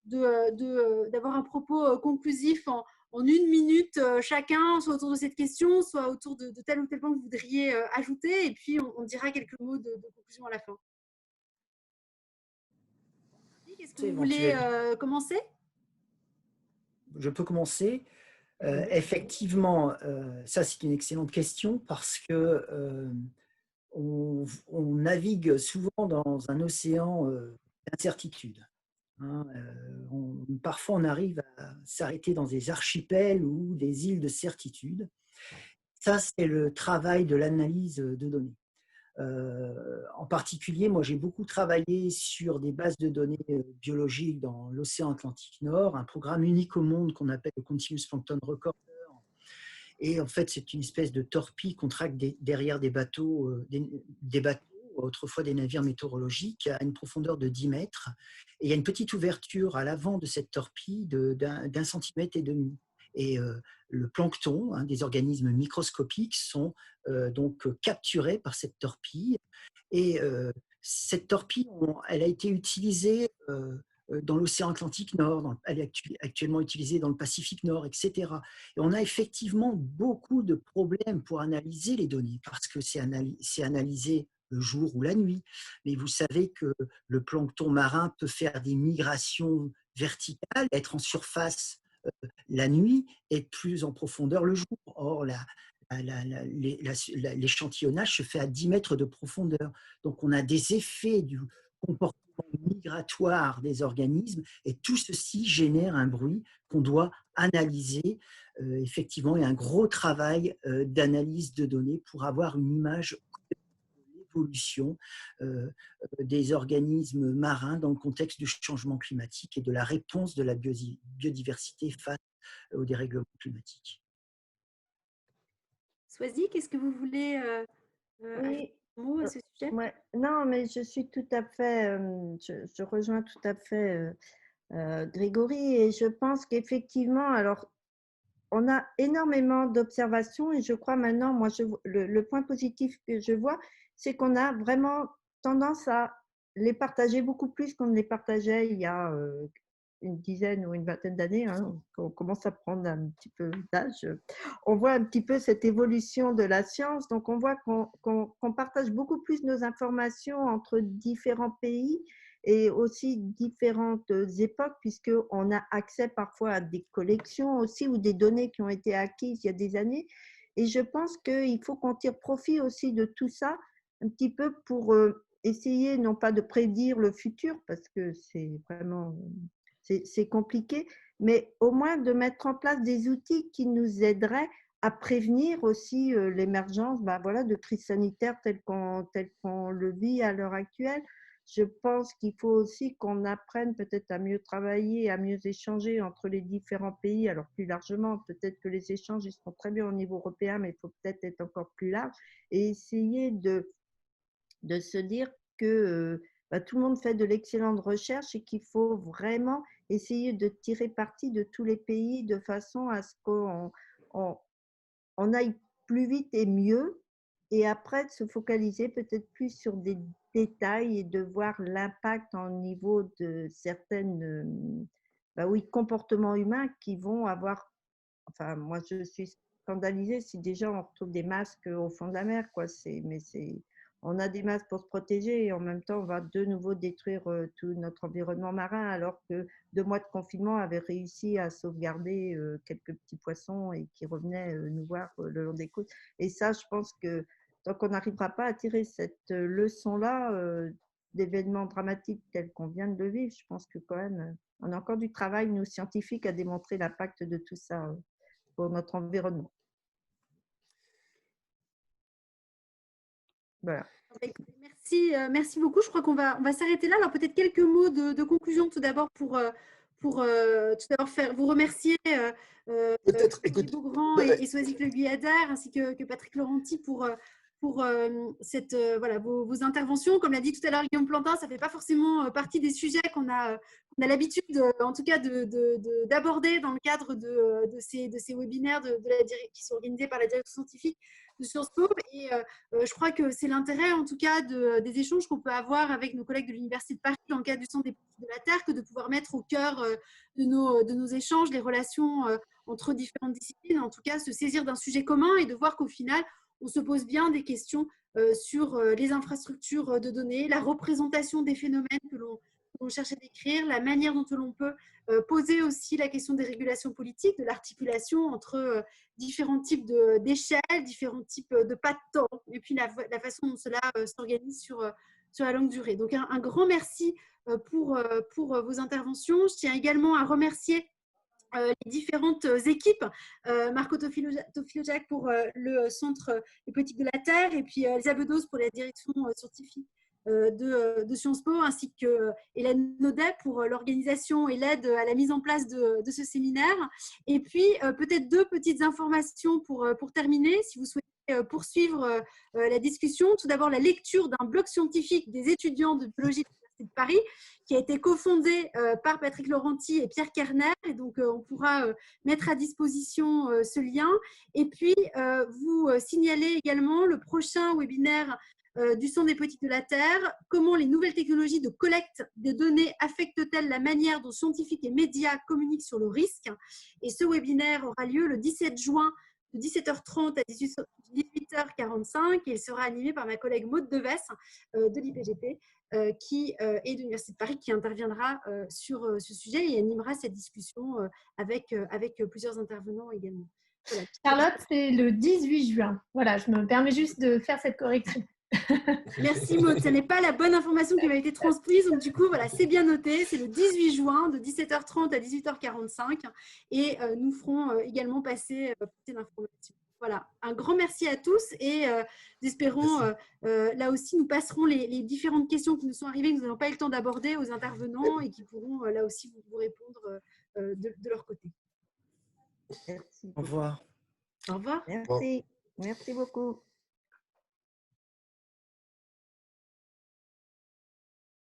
d'avoir un propos conclusif en 1 minute chacun, soit autour de cette question, soit autour de tel ou tel point que vous voudriez ajouter, et puis on dira quelques mots de conclusion à la fin. Est-ce que vous voulez commencer? Je peux commencer. Effectivement, ça c'est une excellente question parce que on navigue souvent dans un océan d'incertitude. Parfois, on arrive à s'arrêter dans des archipels ou des îles de certitude. Ça, c'est le travail de l'analyse de données. En particulier, moi, j'ai beaucoup travaillé sur des bases de données biologiques dans l'océan Atlantique Nord, un programme unique au monde qu'on appelle le Continuous Plankton Recorder. Et en fait, c'est une espèce de torpille qu'on traque derrière des bateaux, autrefois des navires météorologiques, à une profondeur de 10 mètres. Et il y a une petite ouverture à l'avant de cette torpille d'1,5 centimètre. Et le plancton, des organismes microscopiques, sont donc capturés par cette torpille. Et cette torpille, elle a été utilisée dans l'océan Atlantique Nord, elle est actuellement utilisée dans le Pacifique Nord, etc. Et on a effectivement beaucoup de problèmes pour analyser les données, parce que c'est analysé le jour ou la nuit. Mais vous savez que le plancton marin peut faire des migrations verticales, être en surface la nuit et plus en profondeur le jour. Or, l'échantillonnage se fait à 10 mètres de profondeur. Donc, on a des effets du comportement migratoire des organismes et tout ceci génère un bruit qu'on doit analyser. Effectivement, il y a un gros travail d'analyse de données pour avoir une image de l'évolution des organismes marins dans le contexte du changement climatique et de la réponse de la biodiversité face au dérèglement climatique. Swazik, est-ce que vous voulez ajouter un mot à ce sujet? Non, mais je suis tout à fait, je rejoins tout à fait Grégory, et je pense qu'effectivement, alors, on a énormément d'observations et je crois maintenant, moi, le point positif que je vois, c'est qu'on a vraiment tendance à les partager beaucoup plus qu'on ne les partageait il y a une dizaine ou une vingtaine d'années, quand on commence à prendre un petit peu d'âge. On voit un petit peu cette évolution de la science, donc on voit qu'on partage beaucoup plus nos informations entre différents pays et aussi différentes époques, puisqu'on a accès parfois à des collections aussi ou des données qui ont été acquises il y a des années. Et je pense qu'il faut qu'on tire profit aussi de tout ça, un petit peu pour essayer, non pas de prédire le futur, parce que c'est vraiment c'est compliqué, mais au moins de mettre en place des outils qui nous aideraient à prévenir aussi l'émergence voilà, de crises sanitaires telles qu'on le vit à l'heure actuelle. Je pense qu'il faut aussi qu'on apprenne peut-être à mieux travailler, à mieux échanger entre les différents pays. Alors plus largement, peut-être que les échanges ils seront très bien au niveau européen, mais il faut peut-être être encore plus large et essayer de se dire que tout le monde fait de l'excellente recherche et qu'il faut vraiment essayer de tirer parti de tous les pays de façon à ce qu'on on aille plus vite et mieux, et après de se focaliser peut-être plus sur des détails et de voir l'impact au niveau de certaines comportements humains qui vont avoir. Enfin, moi, je suis scandalisée si déjà on retrouve des masques au fond de la mer, quoi. On a des masques pour se protéger et en même temps, on va de nouveau détruire tout notre environnement marin, alors que 2 mois de confinement avaient réussi à sauvegarder quelques petits poissons et qui revenaient nous voir le long des côtes. Et ça, je pense que tant qu'on n'arrivera pas à tirer cette leçon-là d'événements dramatiques tels qu'on vient de le vivre, je pense que quand même, on a encore du travail, nous, scientifiques, à démontrer l'impact de tout ça pour notre environnement. Voilà. Merci beaucoup. Je crois qu'on va s'arrêter là. Alors peut-être quelques mots de conclusion tout d'abord pour tout d'abord vous remercier Peut-être, Guy écoute, Beaugrand et Soazic Le Guyader ainsi que Patrick Laurenti pour vos interventions. Comme l'a dit tout à l'heure Guillaume Plantin, ça ne fait pas forcément partie des sujets qu'on a l'habitude, en tout cas, d'aborder dans le cadre de ces webinaires qui sont organisés par la direction scientifique de Sciences Po. Et je crois que c'est l'intérêt, en tout cas, des échanges qu'on peut avoir avec nos collègues de l'Université de Paris dans le cadre du Centre des politiques de la Terre, que de pouvoir mettre au cœur de nos échanges les relations entre différentes disciplines, en tout cas se saisir d'un sujet commun et de voir qu'au final, on se pose bien des questions sur les infrastructures de données, la représentation des phénomènes que l'on cherche à décrire, la manière dont l'on peut poser aussi la question des régulations politiques, de l'articulation entre différents types d'échelles, différents types de pas de temps, et puis la façon dont cela s'organise sur la longue durée. Donc un grand merci pour vos interventions. Je tiens également à remercier les différentes équipes, Marco Tofilo-Jacques pour le Centre des politiques de la Terre et puis Elsa Bedos pour la direction scientifique de Sciences Po, ainsi que Hélène Naudet pour l'organisation et l'aide à la mise en place de ce séminaire. Et puis, peut-être 2 petites informations pour terminer, si vous souhaitez poursuivre la discussion. Tout d'abord, la lecture d'un blog scientifique des étudiants de biologie de l'Université de Paris, qui a été cofondé par Patrick Laurenti et Pierre Kerner. Et donc, on pourra mettre à disposition ce lien. Et puis, vous signalez également le prochain webinaire du Centre des politiques de la Terre, comment les nouvelles technologies de collecte de données affectent-elles la manière dont scientifiques et médias communiquent sur le risque. Et ce webinaire aura lieu le 17 juin de 17h30 à 18h45 et il sera animé par ma collègue Maude Deves de l'IPGP qui est de l'Université de Paris, qui interviendra sur ce sujet et animera cette discussion avec plusieurs intervenants également. Voilà. Charlotte, c'est le 18 juin. Voilà, je me permets juste de faire cette correction. Merci Maud, ce n'est pas la bonne information qui m'a été transmise, donc du coup voilà, c'est bien noté, c'est le 18 juin de 17h30 à 18h45 et nous ferons également passer l'information. Voilà, un grand merci à tous et espérons, là aussi nous passerons les différentes questions qui nous sont arrivées, que nous n'avons pas eu le temps d'aborder aux intervenants et qui pourront là aussi vous répondre de leur côté. Merci. Au revoir. Au revoir. Merci. Merci beaucoup.